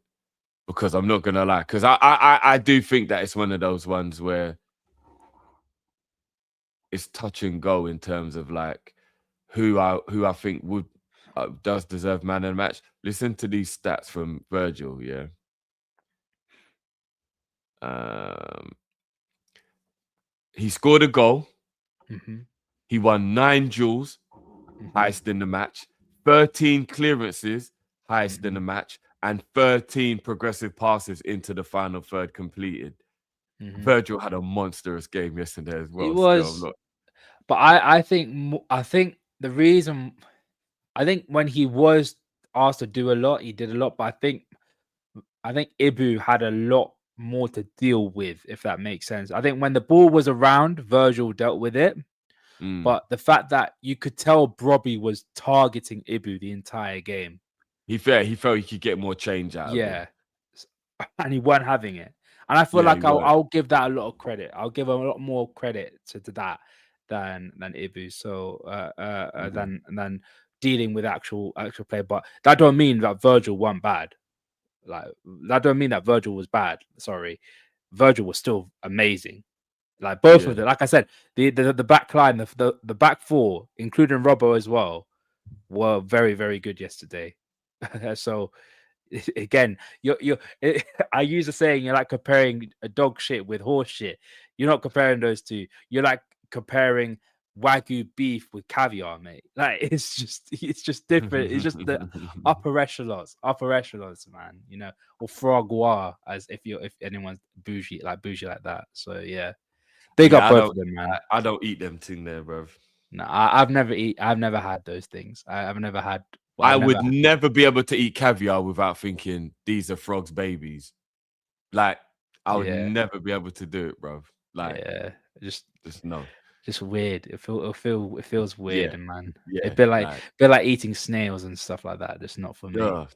Because I'm not going to lie. Because I do think that it's one of those ones where it's touch and go in terms of like who I think would does deserve man of the match. Listen to these stats from Virgil, yeah. He scored a goal. He won 9 duels, highest in the match. 13 clearances, highest in the match, and 13 progressive passes into the final third completed. Virgil had a monstrous game yesterday as well. He was, but I think the reason, I think when he was asked to do a lot, he did a lot. But I think Ibu had a lot more to deal with, if that makes sense. I think when the ball was around, Virgil dealt with it. But the fact that you could tell Brobby was targeting Ibu the entire game. He felt he could get more change out of him. And he wasn't having it. And I feel like I'll give that a lot of credit. I'll give a lot more credit to that than Ibu. So than dealing with actual play. But that don't mean that Virgil wasn't bad. Like that don't mean that Virgil was bad. Sorry, Virgil was still amazing. Like both of them. Like I said, the back line, the back four, including Robbo as well, were very, very good yesterday. So again, I use the saying, you're like comparing a dog shit with horse shit. You're not comparing those two. You're like comparing Wagyu beef with caviar, mate. Like it's just different. It's just the upper echelons, man. You know, or foie gras, as if anyone's bougie like that. So yeah, big up both of them, man. I don't eat them thing there, bro. No, I've never had those things. I've never had. I would never be able to eat caviar without thinking these are frogs' babies. Like I would never be able to do it, bro. Like just no. Just weird. It feels weird, man. It'd be like eating snails and stuff like that. Just not for me. No.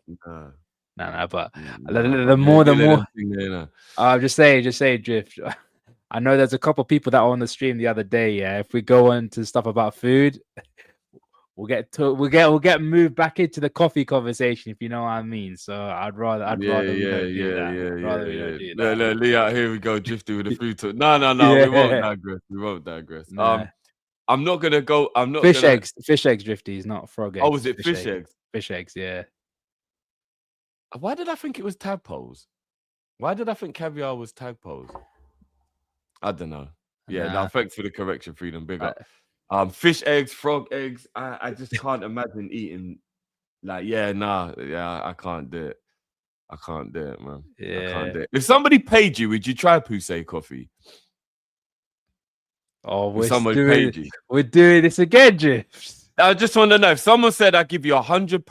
But the more. I'm just saying, Drift. I know there's a couple of people that were on the stream the other day. Yeah, if we go into stuff about food, we'll get moved back into the coffee conversation, if you know what I mean. So I'd rather we don't do that. No, Leah, here we go, drifting with the food talk. No, we won't digress. Nah. I'm not gonna go. Fish eggs, Drifties, not frog eggs. Oh, was it fish eggs? Fish eggs, yeah. Why did I think it was tadpoles? Why did I think caviar was tadpoles? I don't know. Yeah, no, thanks for the correction, Freedom. Big up. Fish eggs, frog eggs. I just can't imagine eating. Like, I can't do it. I can't do it, man. I Yeah. can't do it. If somebody paid you, would you try Poussey coffee? Oh, If someone paid you, we're doing this again, Jiffs. I just want to know if someone said I'd give you £100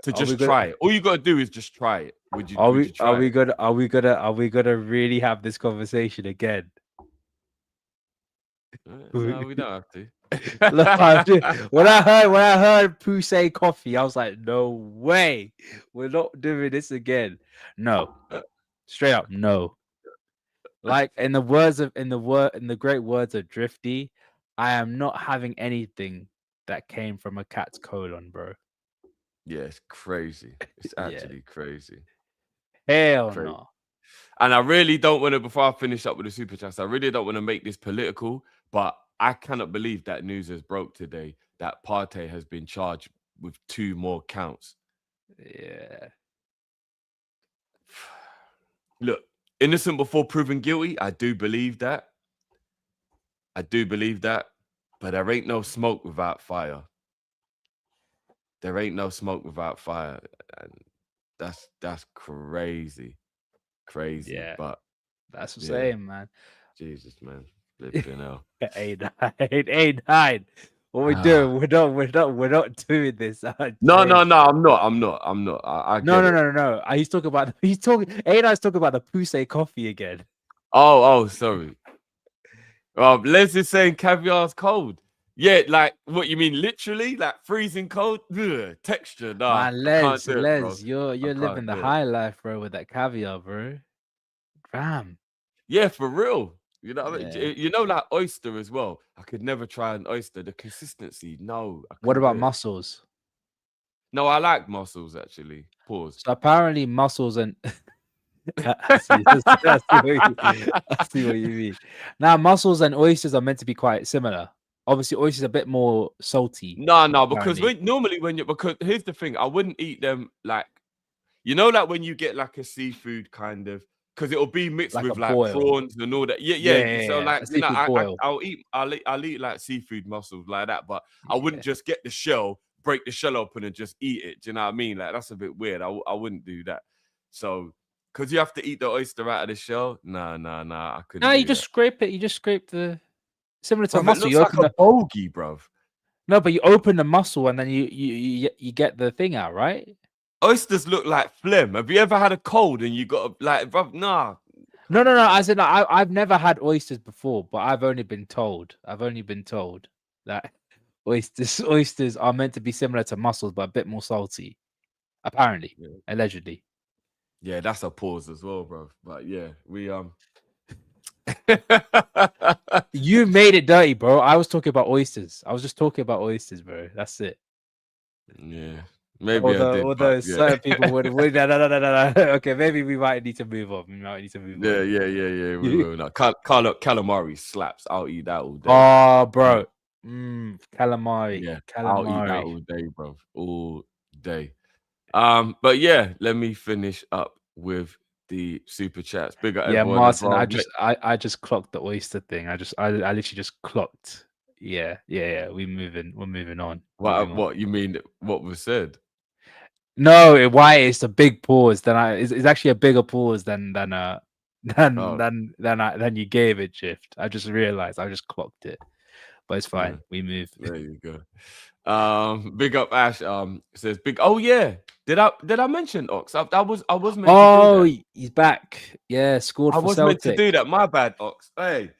to Are we just gonna- try it. All you got to do is just try it. Would you? Are would we you try it? gonna really have this conversation again? No, we don't have to. Look, when I heard Poussey coffee, I was like, no way, we're not doing this again. No, straight up, no. Like in the great words of Drifty, I am not having anything that came from a cat's colon, bro. Yeah, it's crazy. It's Yeah. actually crazy. Hell Crazy. no. And I really don't want to, before I finish up with the super chats, I really don't want to make this political, but I cannot believe that news has broke today that Partey has been charged with 2 more counts. Yeah. Look, innocent before proven guilty. I do believe that. But there ain't no smoke without fire. There ain't no smoke without fire. And that's crazy. Crazy. Yeah. But That's what I'm Yeah. saying, man. Jesus, man. Flipping hell. A9. What we doing? We're not doing this. No, I'm not. I get it. No. He's talking about A9's talking about the Poussey coffee again. Oh, sorry. Les is saying caviar's cold. Yeah, like what you mean, literally, like freezing cold. Ugh, texture, nah. Man, I can't do it, bro. Les, you're can't living the do it. high life, bro, with that caviar, bro. Bam. Yeah, for real. You know, what I mean? Yeah. You know, like oyster as well. I could never try an oyster. The consistency, no. I What couldn't about do it. mussels? No, I like mussels actually. Pause. So apparently mussels and I see what you mean. Now mussels and oysters are meant to be quite similar. Obviously, oysters are a bit more salty. No, because apparently. because here's the thing, I wouldn't eat them like, you know, like when you get like a seafood kind of, because it'll be mixed Like with a like boil. prawns and all that. So Yeah, like, a you know, seafood boil. I'll eat like seafood mussels like that, but I wouldn't just get the shell, break the shell open and just eat it. Do you know what I mean? Like that's a bit weird. I wouldn't do that. So because you have to eat the oyster out of the shell. Nah, I couldn't. No, do you just that. scrape it. You just scrape the similar to a Bruv, it mussel. looks You like open a bogey, bruv. No, but you open the mussel and then you get the thing out, right? Oysters look like phlegm. Have you ever had a cold and you got like, bruv, nah. No. As in, I've never had oysters before, but I've only been told that oysters are meant to be similar to mussels, but a bit more salty. Apparently, allegedly. Yeah, that's a pause as well, bro. But yeah, we You made it dirty, bro. I was talking about oysters. I was just talking about oysters, bro. That's it. Yeah, maybe I did. Although But, yeah. certain people would no. Okay, maybe we might need to move on. Yeah. We will not. Calamari slaps. I'll eat that all day. Oh, bro. Calamari. Yeah, Calamari. I'll eat that all day, bro. All day. But yeah, let me finish up with the super chats. Big up everyone. Martin. As well. I just clocked the oyster thing. I literally just clocked. Yeah. We're moving on. What you mean? What was said? No, why it's a big pause. It's actually a bigger pause than you gave it, Shift. I just realized. I just clocked it, but it's fine. Yeah. We move. There you go. Big up Ash. Says big. Oh yeah. Did I mention Ox? I was meant to do that. He's back. Yeah, scored. I for was Celtic. meant to do that. My bad, Ox. Hey,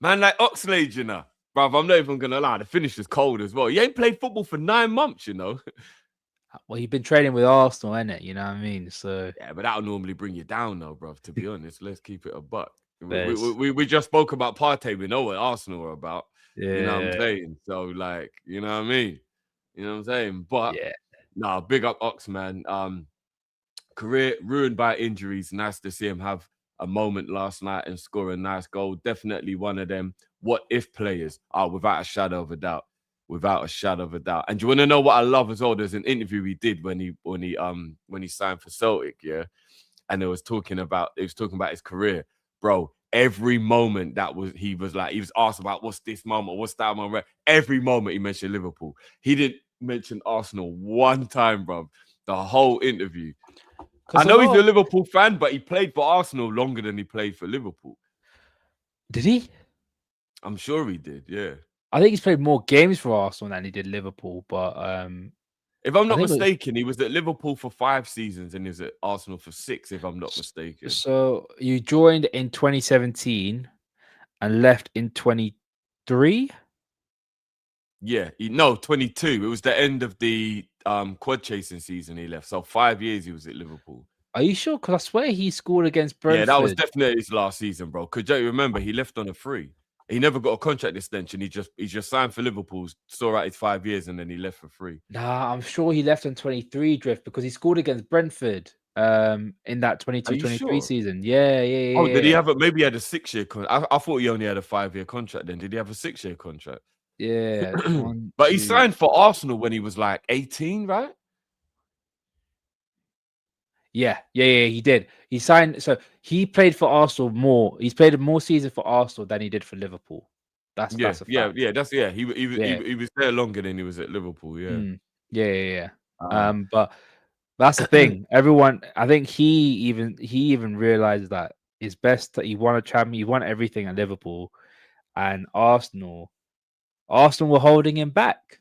man, like Oxlade, you know, bruv. I'm not even gonna lie. The finish is cold as well. He ain't played football for 9 months, you know. Well, you've been training with Arsenal, innit? You know what I mean? So yeah, but that'll normally bring you down, though, bruv. To be honest, let's keep it a buck. There's- We just spoke about Partey. We know what Arsenal are about. yeah, You know what I'm saying? So, like, you know what I mean? You know what I'm saying? But yeah. nah, big up Ox, man. Career ruined by injuries. Nice to see him have a moment last night and score a nice goal. Definitely one of them what if players are, without a shadow of a doubt. Without a shadow of a doubt. And do you want to know what I love as well? There's an interview he did when he signed for Celtic, yeah. And he was talking about his career, bro. Every moment he was asked about what's this moment, what's that moment. Every moment he mentioned Liverpool. He didn't mention Arsenal one time, bro. The whole interview. I know he's a Liverpool fan, but he played for Arsenal longer than he played for Liverpool. Did he? I'm sure he did. Yeah. I think he's played more games for Arsenal than he did Liverpool. But if I'm not think it was- mistaken, he was at Liverpool for 5 seasons and he was at Arsenal for 6. If I'm not mistaken. so you joined in 2017 and left in 23. Yeah, no, 22. It was the end of the quad chasing season he left. So 5 years he was at Liverpool. Are you sure? Because I swear he scored against Brentford. Yeah, that was definitely his last season, bro. Because you remember he left on a free. He never got a contract extension. He just signed for Liverpool, saw out his 5 years, and then he left for free. Nah, I'm sure he left on 23 drift because he scored against Brentford in that 22-23 sure? season. Yeah. Oh, did he have maybe he had a 6-year contract? I thought he only had a 5-year contract then. Did he have a 6-year contract? Yeah. But he signed for Arsenal when he was like 18, right? Yeah, he did. He signed, so he played for Arsenal more. He's played more seasons for Arsenal than he did for Liverpool. That's a fact. He was there longer than he was at Liverpool. Yeah. Yeah. But that's the thing. Everyone, I think he even realized that it's best that he won a champion, he won everything at Liverpool, and Arsenal were holding him back.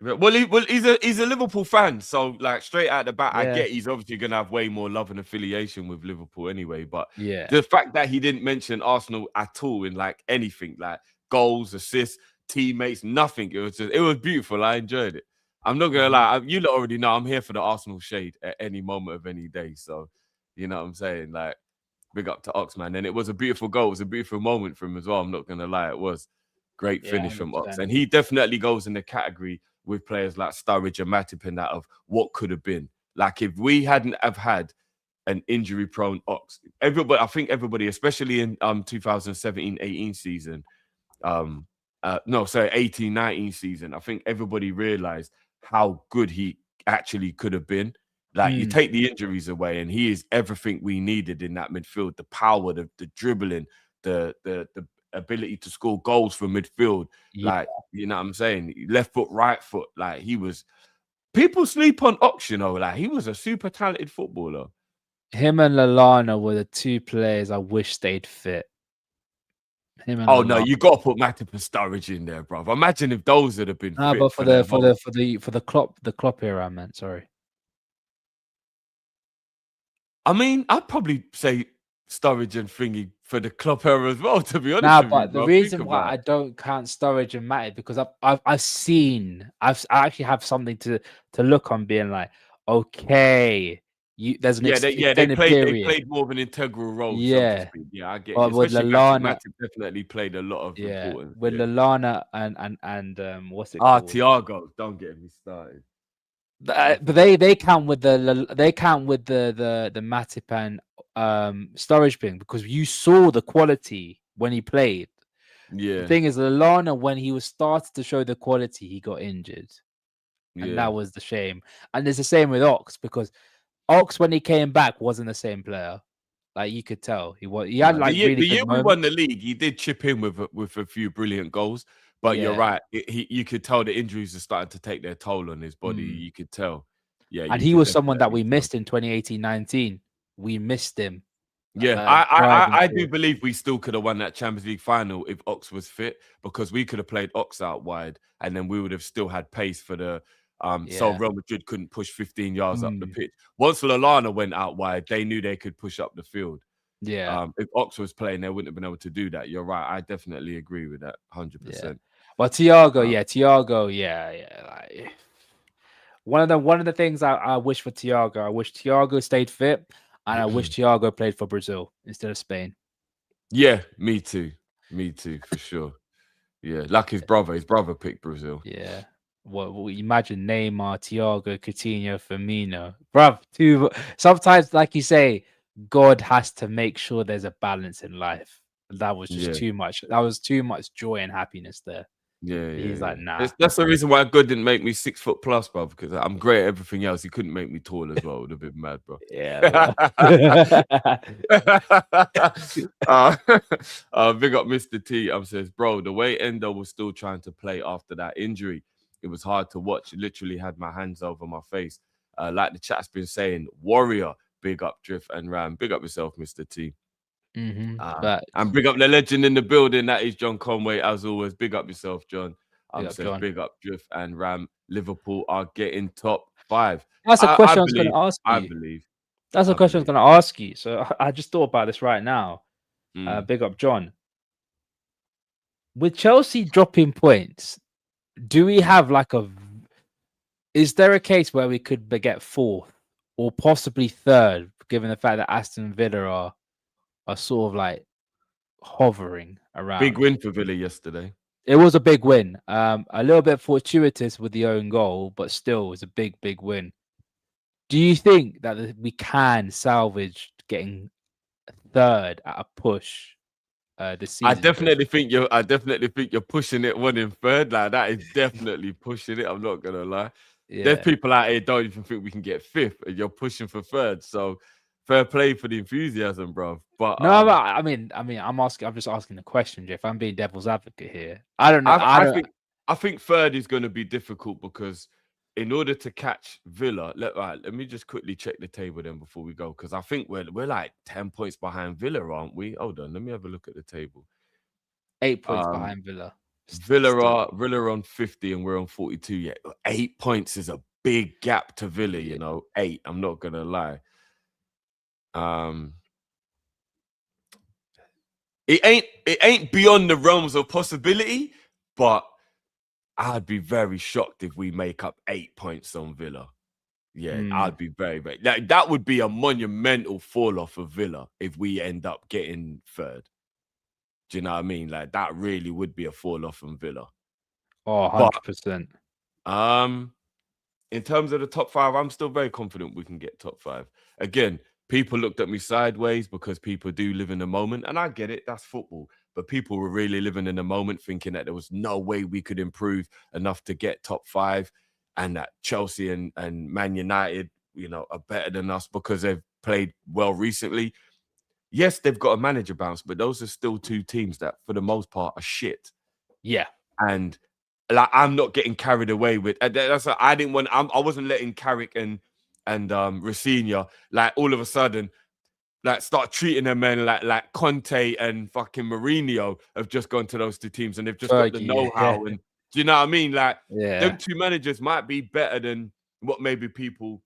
Well, he's a Liverpool fan, so like straight out the bat, I get he's obviously gonna have way more love and affiliation with Liverpool anyway. But the fact that he didn't mention Arsenal at all in like anything, like goals, assists, teammates, nothing. It was beautiful. I enjoyed it. I'm not gonna lie, you lot already know I'm here for the Arsenal shade at any moment of any day. So you know what I'm saying, like big up to Ox, man. And it was a beautiful goal. It was a beautiful moment for him as well. I'm not gonna lie, it was great finish from Ox, and he definitely goes in the category with players like Sturridge and Matip and that of what could have been. Like if we hadn't have had an injury-prone Ox, I think everybody, especially in 2017-18 season, 18-19 season, I think everybody realized how good he actually could have been. Like you take the injuries away, and he is everything we needed in that midfield: the power, the dribbling, the ability to score goals from midfield. Like, you know what I'm saying? Left foot, right foot. Like he was, people sleep on Ox, you know, like he was a super talented footballer. Him and Lallana were the two players I wish stayed fit. No, you got to put Matip and Sturridge in there, bro. Imagine if those would have been fit but for the Klopp era, I meant, sorry. I mean, I'd probably say Sturridge and Thingy for the Klopp era as well, to be honest with you, but the reason why I don't count Sturridge and Matip, because I actually have something to look on, being like, okay, there's an they played more of an integral role. So to speak. Yeah, I get it. With Lallana, Matip definitely played a lot of importance. With Lallana and what's it called? Thiago, don't get me started. But they count with the Matip and Sturridge thing, because you saw the quality when he played. Yeah. The thing is, Lallana, when he was started to show the quality, he got injured, and that was the shame. And it's the same with Ox, because Ox, when he came back, wasn't the same player. Like you could tell, he had like the really year good we won the league, he did chip in with a few brilliant goals. But you're right. You could tell the injuries are starting to take their toll on his body. You could tell. Yeah. And he was someone that we missed in 2018-19. We missed him. Yeah. I do believe we still could have won that Champions League final if Ox was fit, because we could have played Ox out wide and then we would have still had pace for the so Real Madrid couldn't push 15 yards up the pitch. Once Lallana went out wide, they knew they could push up the field. Yeah. If Ox was playing, they wouldn't have been able to do that. You're right. I definitely agree with that 100%. Well, Thiago, like, one of the things I wish for Thiago, I wish Thiago stayed fit, and I wish Thiago played for Brazil instead of Spain. Yeah, me too, for sure. Yeah, like his brother picked Brazil. Yeah. Well, imagine Neymar, Thiago, Coutinho, Firmino, bruv. Sometimes, like you say, God has to make sure there's a balance in life. That was just too much. That was too much joy and happiness there. Yeah, he's like, nah. That's the reason why God didn't make me 6 foot plus, bro. Because I'm great at everything else. He couldn't make me tall as well. It would have been mad, bro. Yeah. Big up Mr. T. Says, bro, the way Endo was still trying to play after that injury, it was hard to watch. Literally had my hands over my face. Like the chat's been saying, Warrior, big up Drift and Ram. Big up yourself, Mr. T. And big up the legend in the building. That is John Conway, as always. Big up yourself, John. Big up Drift and Ram. Liverpool are getting top 5. That's a question I was going to ask you. I believe. That's a question I was going to ask you. So I just thought about this right now. Big up, John. With Chelsea dropping points, do we have like is there a case where we could get 4th or possibly 3rd, given the fact that Aston Villa are sort of like hovering around? Big win for Villa yesterday. It was a big win. A little bit fortuitous with the own goal, but still it was a big win. Do you think that we can salvage getting 3rd at a push this season? I definitely think you're pushing it 1 in 3rd. Like that is definitely pushing it. I'm not gonna lie. Yeah. There's people out here don't even think we can get 5th, and you're pushing for 3rd. So fair play for the enthusiasm, bro. But no, but I mean, I'm just asking the question, Jeff. I'm being devil's advocate here. I don't know. I think 3rd is going to be difficult because in order to catch Villa, let me just quickly check the table then before we go, because I think we're like 10 points behind Villa, aren't we? Hold on, let me have a look at the table. 8 points behind Villa. Villa are on 50 and we're on 42. Yeah, 8 points is a big gap to Villa. You know, 8. I'm not gonna lie. It ain't beyond the realms of possibility, but I'd be very shocked if we make up 8 points on Villa. Yeah, I'd be very that would be a monumental fall off of Villa if we end up getting 3rd. Do you know what I mean? Like that really would be a fall off from Villa. Oh, 100%. In terms of the top 5, I'm still very confident we can get top 5. Again, people looked at me sideways because people do live in the moment, and I get it. That's football. But people were really living in the moment, thinking that there was no way we could improve enough to get top 5, and that Chelsea and Man United, you know, are better than us because they've played well recently. Yes, they've got a manager bounce, but those are still 2 teams that, for the most part, are shit. Yeah, and like I'm not getting carried away with. That's I didn't want. I wasn't letting Carrick and Rafinha like all of a sudden like start treating them men like Conte and fucking Mourinho have just gone to those 2 teams and they've just got the know-how. And do you know what I mean? Like them 2 managers might be better than what maybe people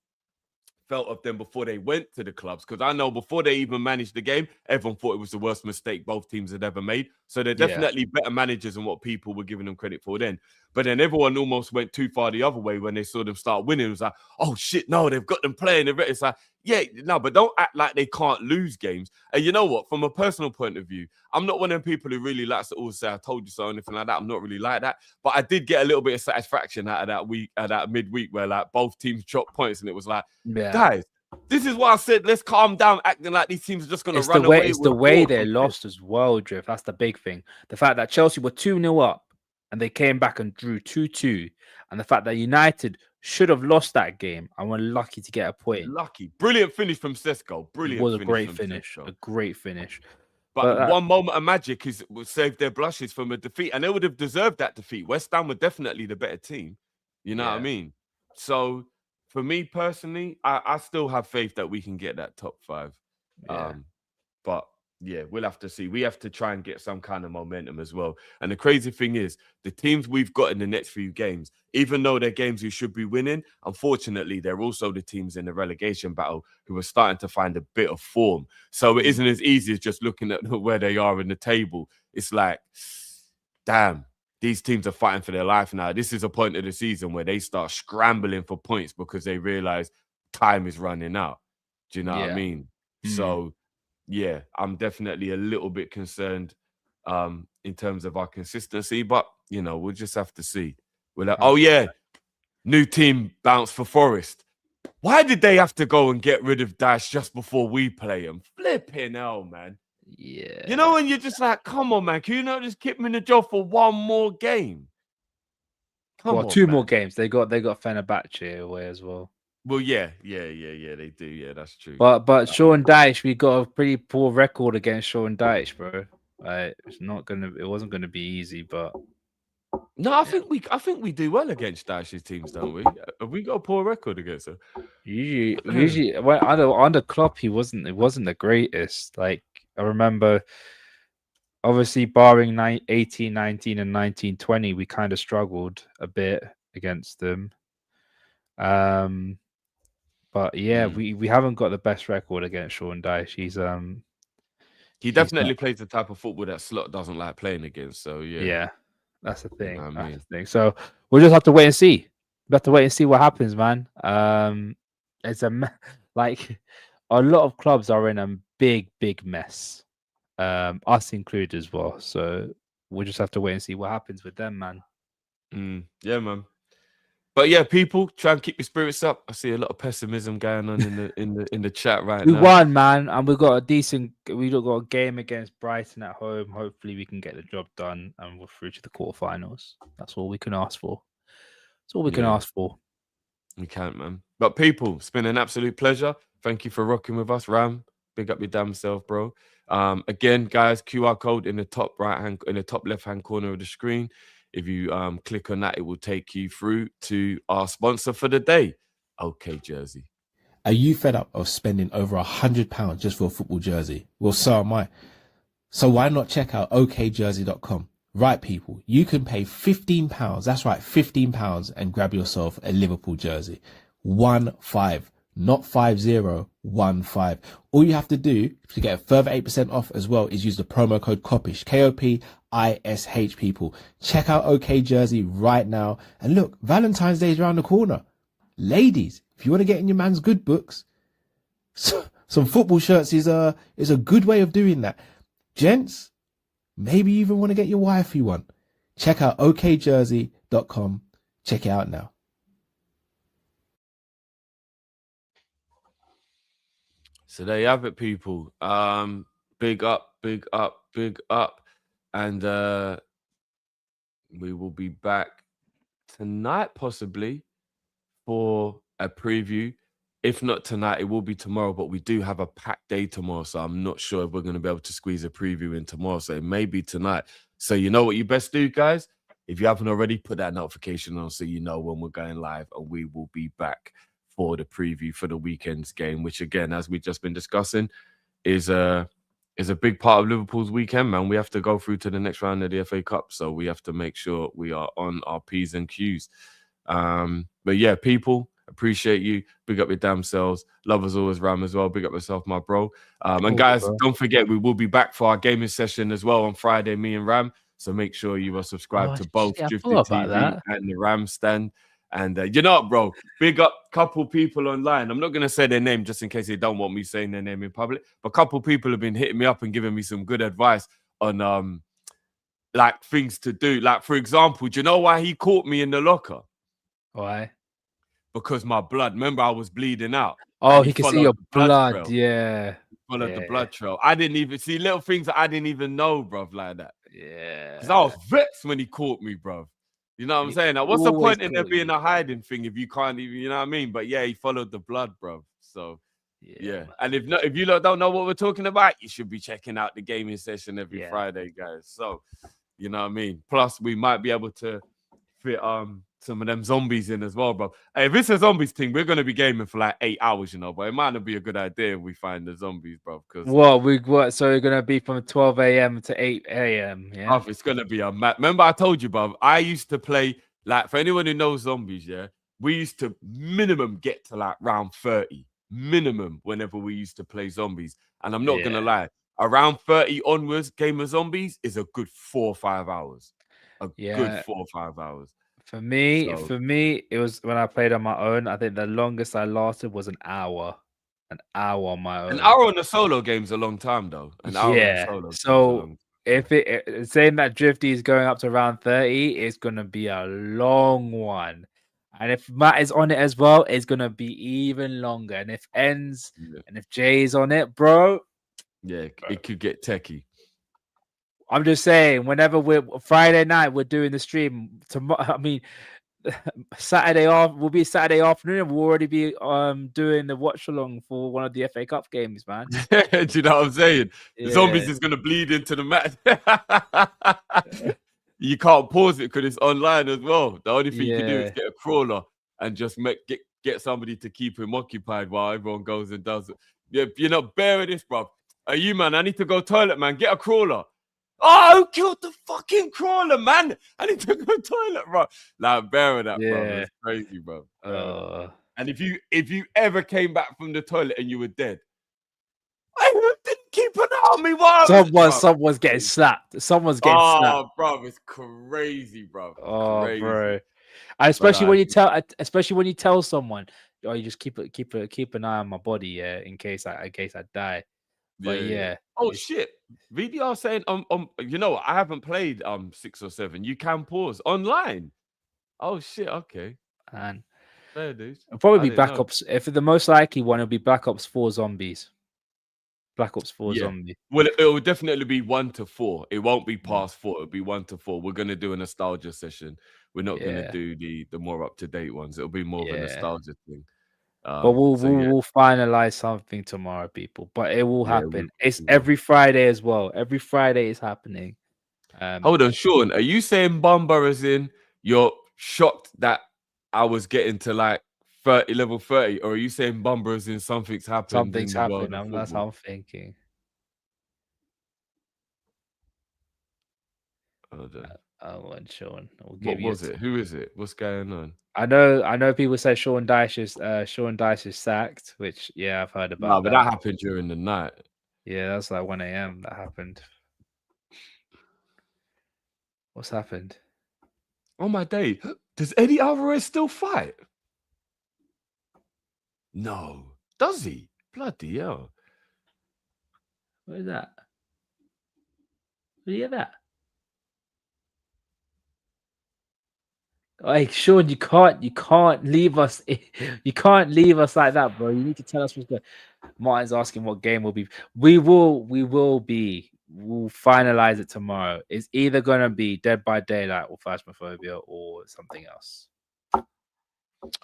felt of them before they went to the clubs, because I know before they even managed the game, everyone thought it was the worst mistake both teams had ever made. So they're definitely better managers than what people were giving them credit for then. But then everyone almost went too far the other way when they saw them start winning. It was like, oh shit, no, they've got them playing. It's like, yeah, no, but don't act like they can't lose games. And you know what? From a personal point of view, I'm not one of them people who really likes to always say, I told you so, or anything like that. I'm not really like that. But I did get a little bit of satisfaction out of that week, at that midweek, where like both teams dropped points, and it was like, guys, this is why I said let's calm down, acting like these teams are just going to run away. It's the way they lost as well, Drift. That's the big thing. The fact that Chelsea were 2-0 up and they came back and drew 2-2, and the fact that United should have lost that game and were lucky to get a point. Lucky. Brilliant finish from Sesko. Brilliant. It was a great finish. A great finish. But one moment of magic would save their blushes from a defeat, and they would have deserved that defeat. West Ham were definitely the better team. You know what I mean? So for me personally, I still have faith that we can get that top 5. But yeah, we'll have to see. We have to try and get some kind of momentum as well. And the crazy thing is, the teams we've got in the next few games, even though they're games we should be winning, unfortunately, they're also the teams in the relegation battle who are starting to find a bit of form. So it isn't as easy as just looking at where they are in the table. It's like, damn, these teams are fighting for their life now. This is a point of the season where they start scrambling for points because they realize time is running out. Do you know what I mean? So, yeah, I'm definitely a little bit concerned in terms of our consistency, but, you know, we'll just have to see. We're like, oh, yeah, new team bounce for Forest. Why did they have to go and get rid of Dash just before we play them? Flipping hell, man. Yeah. You know, when you're just like, come on, man, can you not just keep me in the job for one more game? Come on, 2 more games. They got Fenerbahce away as well. Well, yeah, they do. Yeah, that's true. But Sean Dyche, we got a pretty poor record against Sean Dyche, bro. It wasn't gonna be easy, but No, I think we do well against Dash's teams, don't we? Have we got a poor record against them? Usually, well, under Klopp, it wasn't the greatest. Like I remember, obviously, barring 18, 19, and 1920, we kind of struggled a bit against them. But yeah, we haven't got the best record against Sean Dyche. He definitely plays the type of football that Slot doesn't like playing against. So yeah, that's the thing. You know what I mean? That's the thing. So we'll just have to wait and see. We have to wait and see what happens, man. It's like a lot of clubs are in a big mess, us included as well. So we'll just have to wait and see what happens with them, man. Yeah, man. But yeah, people try and keep your spirits up. I see a lot of pessimism going on in the chat right now. We won, man, and we got a game against Brighton at home. Hopefully, we can get the job done and we're through to the quarterfinals. That's all we can ask for. That's all we can ask for. We can't, man. But people, it's been an absolute pleasure. Thank you for rocking with us, Ram. Big up your damn self, bro. Again, guys, QR code in the top left hand corner of the screen. If you click on that, it will take you through to our sponsor for the day, OK Jersey. Are you fed up of spending over £100 just for a football jersey? Well, so am I. So why not check out okjersey.com? Right, people, you can pay £15. That's right, £15 and grab yourself a Liverpool jersey. 15, not 50, 15. All you have to do to get a further 8% off as well is use the promo code Kopish, Kopish, people. Check out OK Jersey right now. And look, Valentine's Day is around the corner. Ladies, if you want to get in your man's good books, some football shirts is a good way of doing that. Gents, maybe you even want to get your wifey one. Check out okjersey.com. Check it out now. So there you have it, people. Big up. And we will be back tonight, possibly, for a preview. If not tonight, it will be tomorrow, but we do have a packed day tomorrow, so I'm not sure if we're going to be able to squeeze a preview in tomorrow, so it may be tonight. So you know what you best do, guys? If you haven't already, put that notification on so you know when we're going live, and we will be back for the preview for the weekend's game, which again, as we've just been discussing, is a big part of Liverpool's weekend, man. We have to go through to the next round of the FA Cup, so we have to make sure we are on our P's and Q's. But yeah, people, appreciate you. Big up your damn selves. Love as always, Ram, as well. Big up yourself, my bro. And guys, don't forget, we will be back for our gaming session as well on Friday, me and Ram. So make sure you are subscribed to both Drifted TV and the Ram Stand. And you know what, bro? Big up couple people online. I'm not going to say their name just in case they don't want me saying their name in public. But a couple people have been hitting me up and giving me some good advice on like things to do. Like, for example, do you know why he caught me in the locker? Why? Because my blood. Remember, I was bleeding out. Oh, he can see your blood. Yeah. Followed the blood trail. I didn't even see little things that I didn't even know, bruv, like that. Yeah. Because I was vexed when he caught me, bruv. You know what I'm saying? Now, what's the point in there being a hiding thing if you can't even, you know what I mean? But yeah, he followed the blood, bro. So yeah. And if you lot don't know what we're talking about, you should be checking out the gaming session every Friday, guys. So you know what I mean? Plus, we might be able to fit some of them zombies in as well, bro. Hey, if it's a zombies thing, we're gonna be gaming for like 8 hours, you know, but it might not be a good idea if we find the zombies, bro. Because so we're gonna be from 12 a.m. to 8 a.m. Yeah, it's gonna be a mad. Remember, I told you, bro. I used to play, like, for anyone who knows zombies, yeah, we used to minimum get to like round 30 minimum whenever we used to play zombies. And I'm not gonna lie, around 30 onwards, game of zombies is a good 4 or 5 hours. Good 4 or 5 hours. For me, it was when I played on my own. I think the longest I lasted was an hour. An hour on my own. An hour on a solo game's a long time, though. An hour on a solo. So if saying that Drifty is going up to around 30, it's gonna be a long one. And if Matt is on it as well, it's gonna be even longer. And if and if Jay's on it, bro. Yeah, it could get techie. I'm just saying, whenever we're Friday night, we're doing the stream. Tomorrow, I mean, Saturday off will be Saturday afternoon, and we'll already be doing the watch along for one of the FA Cup games, man. Do you know what I'm saying? Yeah. The zombies is gonna bleed into the match. you can't pause it because it's online as well. The only thing you can do is Yeah. get a crawler and just get somebody to keep him occupied while everyone goes and does it. Yeah, you're not bearing this, bro. Are you, man? I need to go toilet, man. Get a crawler. Oh, who killed the fucking crawler, man? I need to go toilet, bro. Like, bearing that, bro. Yeah. It's crazy, bro. And if you ever came back from the toilet and you were dead, I didn't keep an eye on me. Someone's getting slapped. Someone's getting slapped. Oh, bro, it's crazy, bro. Oh, Crazy. bro. And especially when you tell someone, oh, you just keep an eye on my body, yeah, in case I die. But yeah. Oh shit. VDR saying you know what? I haven't played 6 or 7. You can pause online. Oh shit, okay. And Fair dude. it'll probably I be didn't Black know. Ops. If the most likely one, it'll be Black Ops 4 Zombies. Black Ops 4 Yeah. Zombie. Well, it will definitely be 1 to 4. It won't be past 4. It'll be 1 to 4. We're gonna do a nostalgia session. We're not gonna do the more up to date ones. It'll be more of a nostalgia thing. But we'll finalize something tomorrow, people. But it will happen. It's every Friday as well. Every Friday is happening. Hold on, Sean. Are you saying Bumba as in you're shocked that I was getting to like level 30, or are you saying Bumba as in something's happened? Something's in the world happened. of That's football? how I'm thinking. Hold on. And Sean. What was it? Who is it? What's going on? I know people say Sean Dyche is sacked, which I've heard about. No, but that happened during the night. Yeah, that's like 1 a.m. that happened. What's happened? Oh my day. Does Eddie Alvarez still fight? No. Does he? Bloody hell. What is that? What do you get that? Hey, Sean, you can't leave us. You can't leave us like that, bro. You need to tell us what's going. Martin's asking what game will be. We'll finalize it tomorrow. It's either gonna be Dead by Daylight or Phasmophobia or something else.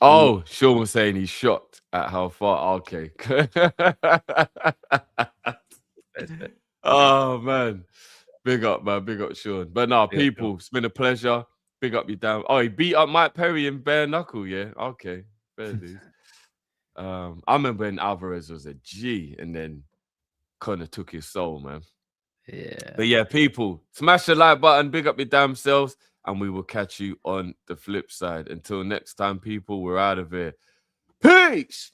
Oh, Sean was saying he's shocked at how far. Okay. Oh man, big up, man. Big up, Sean. But no, people, it's been a pleasure. Big up you down. Oh, he beat up Mike Perry in bare knuckle. Yeah, okay, fair dude. I remember when Alvarez was a G, and then Connor took his soul, man. Yeah. But yeah, people, smash the like button. Big up your damn selves, and we will catch you on the flip side. Until next time, people, we're out of here. Peace.